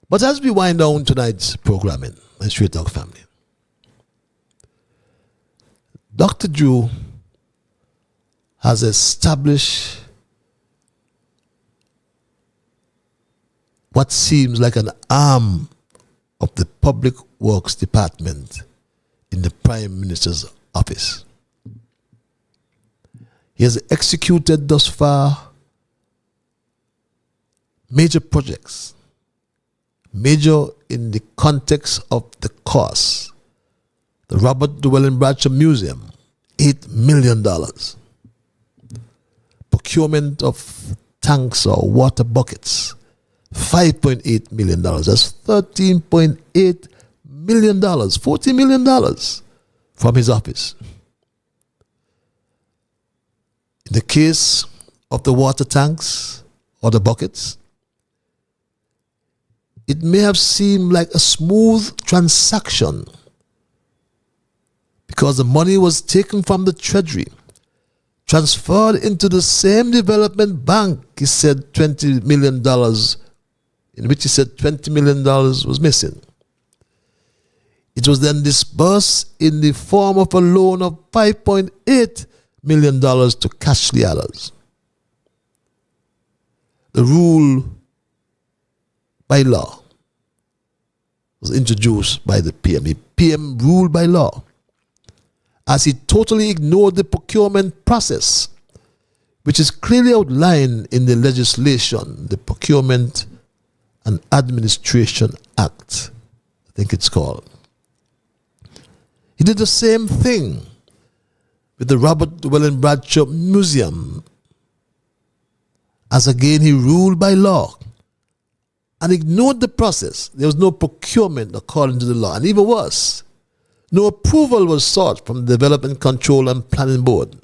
But as we wind down tonight's programming, my Straight Talk family, Dr. Drew has established what seems like an arm of the Public Works Department in the Prime Minister's office. He has executed thus far major projects, major in the context of the cost. The Robert Llewellyn Bradshaw Museum, $8 million. Procurement of tanks or water buckets, $5.8 million. That's $13.8 million, $40 million from his office. In the case of the water tanks or the buckets, it may have seemed like a smooth transaction because the money was taken from the treasury, transferred into the same development bank. He said $20 million, in which he said $20 million was missing. It was then disbursed in the form of a loan of $5.8 million to Cashley Allers. The rule by law was introduced by the PM. The PM ruled by law as he totally ignored the procurement process, which is clearly outlined in the legislation, the Procurement and Administration Act, I think it's called. He did the same thing with the Robert Llewellyn Bradshaw Museum, as again he ruled by law and ignored the process. There was no procurement according to the law, and even worse, no approval was sought from the Development Control and Planning Board,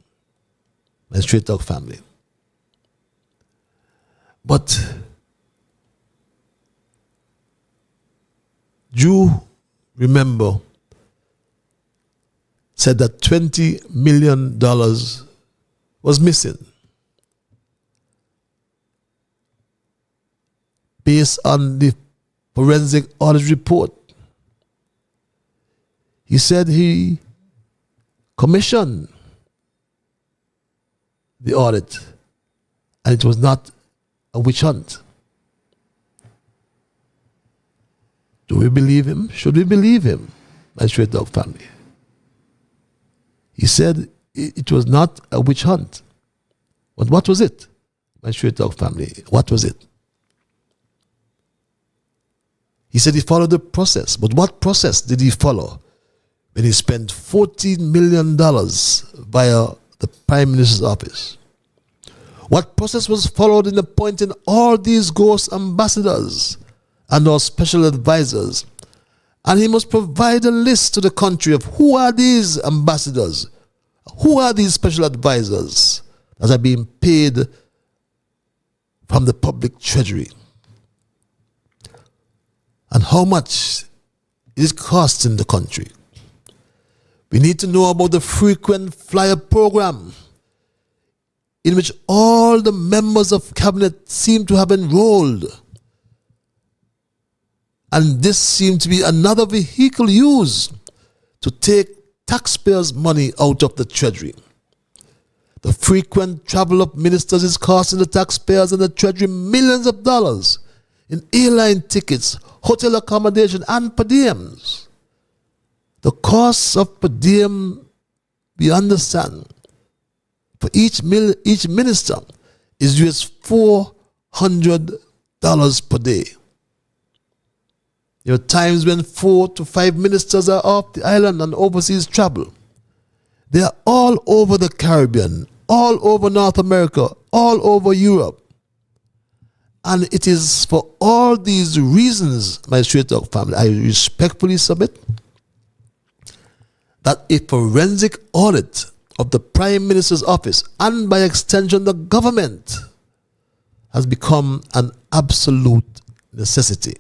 my Straight Talk family. But you remember said that $20 million was missing based on the forensic audit report. He said he commissioned the audit and it was not a witch hunt. Do we believe him? Should we believe him, my Straight Dog family? He said it was not a witch hunt. But what was it, my Straight Dog family? What was it? He said he followed the process. But what process did he follow when he spent $14 million via the Prime Minister's office? What process was followed in appointing all these ghost ambassadors and our special advisors? And he must provide a list to the country of who are these ambassadors, who are these special advisors that are being paid from the public treasury, and how much it is costing the country. We need to know about the frequent flyer program in which all the members of cabinet seem to have enrolled. And this seemed to be another vehicle used to take taxpayers' money out of the treasury. The frequent travel of ministers is costing the taxpayers and the treasury millions of dollars in airline tickets, hotel accommodation, and per diems. The cost of per diem, we understand, for each minister is US $400 per day. There are times when 4 to 5 ministers are off the island on overseas travel. They are all over the Caribbean, all over North America, all over Europe. And it is for all these reasons, my Straight Talk family, I respectfully submit that a forensic audit of the Prime Minister's office and by extension the government has become an absolute necessity.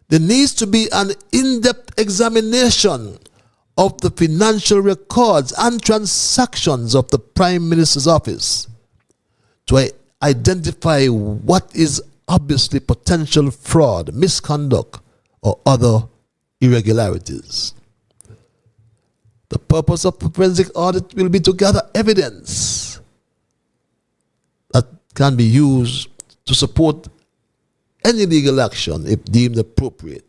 There needs to be an in-depth examination of the financial records and transactions of the Prime Minister's office to identify what is obviously potential fraud, misconduct, or other irregularities. The purpose of the forensic audit will be to gather evidence that can be used to support any legal action if deemed appropriate,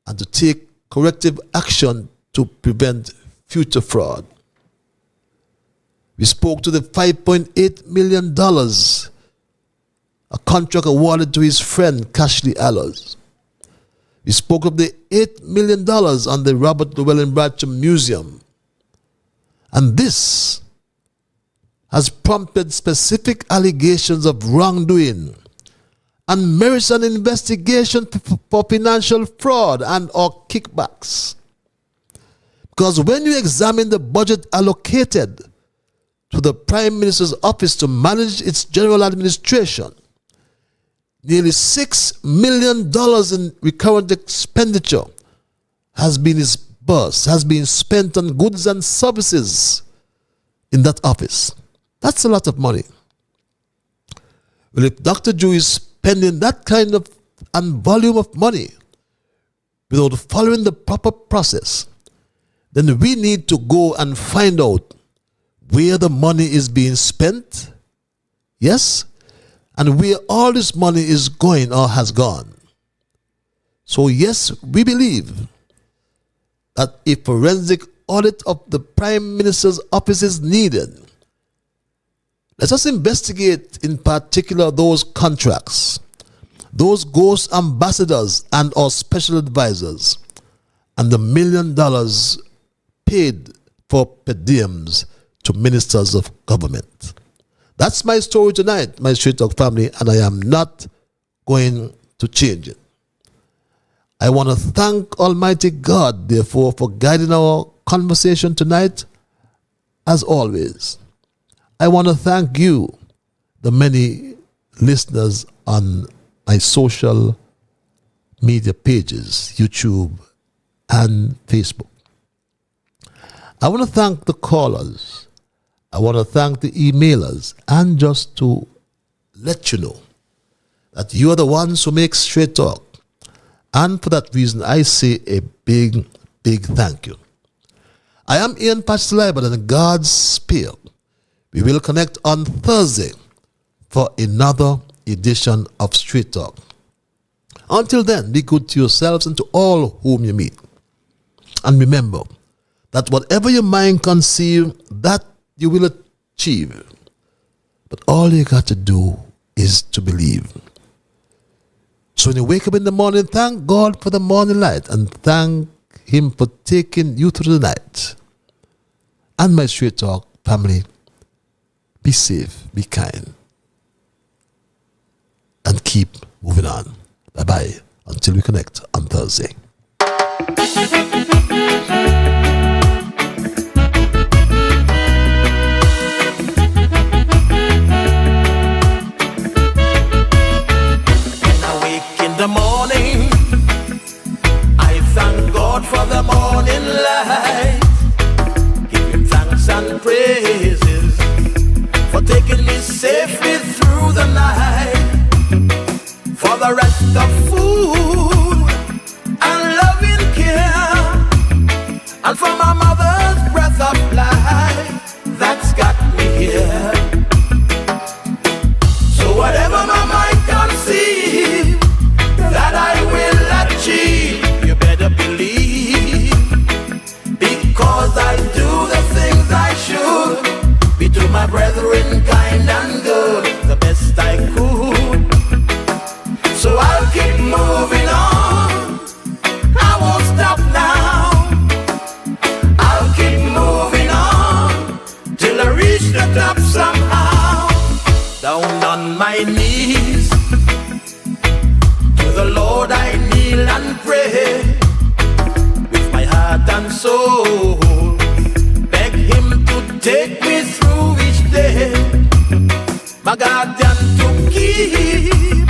and to take corrective action to prevent future fraud. We spoke to the $5.8 million, a contract awarded to his friend Cashley Allers. We spoke of the $8 million on the Robert Llewellyn Bradshaw Museum. And this has prompted specific allegations of wrongdoing and merits an investigation for financial fraud and or kickbacks. Because when you examine the budget allocated to the Prime Minister's office to manage its general administration. Nearly $6 million in recurrent expenditure has been disbursed, has been spent on goods and services in that office. That's a lot of money. Well, if Dr. Drew is spending that kind of and volume of money without following the proper process, then we need to go and find out where the money is being spent, yes, and where all this money is going or has gone. So yes, we believe that a forensic audit of the Prime Minister's office is needed. Let us investigate in particular those contracts, those ghost ambassadors and or special advisors, and the $1 million paid for per diems to ministers of government. That's my story tonight, my Straight Talk family, and I am not going to change it. I want to thank Almighty God, therefore, for guiding our conversation tonight, as always. I want to thank you, the many listeners on my social media pages, YouTube and Facebook. I want to thank the callers. I want to thank the emailers, and just to let you know that you are the ones who make Straight Talk. And for that reason, I say a big, big thank you. I am Ian Patchlibert, and God's Spear. We will connect on Thursday for another edition of Straight Talk. Until then, be good to yourselves and to all whom you meet. And remember that whatever your mind conceive, that you will achieve. But all you got to do is to believe. So when you wake up in the morning, thank God for the morning light and thank Him for taking you through the night. And my Straight Talk family, be safe, be kind, and keep moving on. Bye-bye until we connect on Thursday. In the morning, I thank God for the morning light. Give Him thanks and praises for taking me safely through the night. For the rest of food and loving care, and for my mother's breath of life that's got me here. So whatever my mind conceives that I will achieve, you better believe, because I do the things I should, be to my brethren kind and good, the best I could. So I'll keep moving on, I won't stop now. I'll keep moving on till I reach the top somehow. Down on my knees to the Lord I kneel and pray, with my heart and soul beg Him to take me through each day. My guardian to keep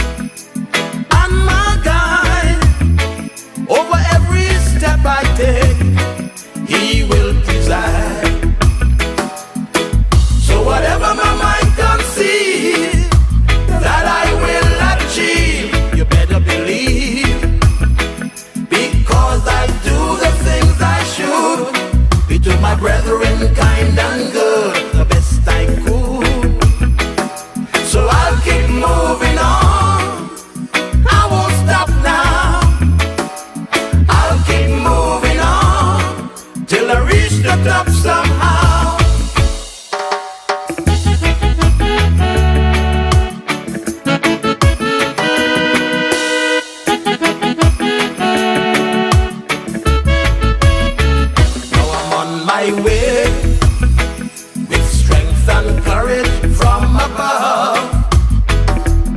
and my guide over every step I take, He will preside. So whatever my mind conceives that I will achieve, you better believe, because I do the things I should, be to my brethren kind and good, the best I could. So I'll keep moving on, I won't stop now. I'll keep moving on till I reach the top somehow. Now I'm on my way with strength and courage from above.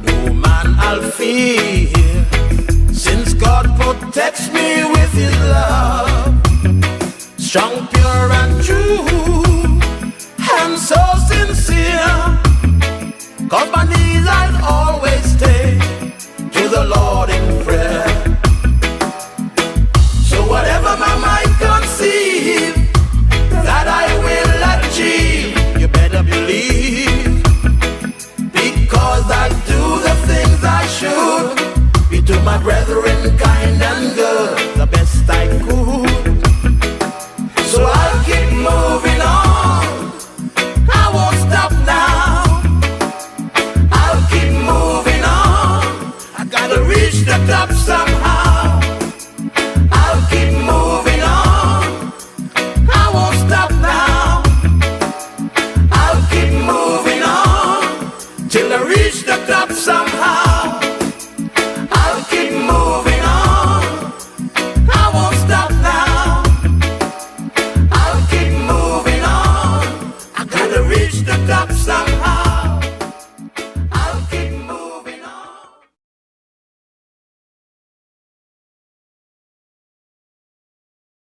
No man I'll fear, since God protects me with His love. Strong, pure and true, and so sincere. Company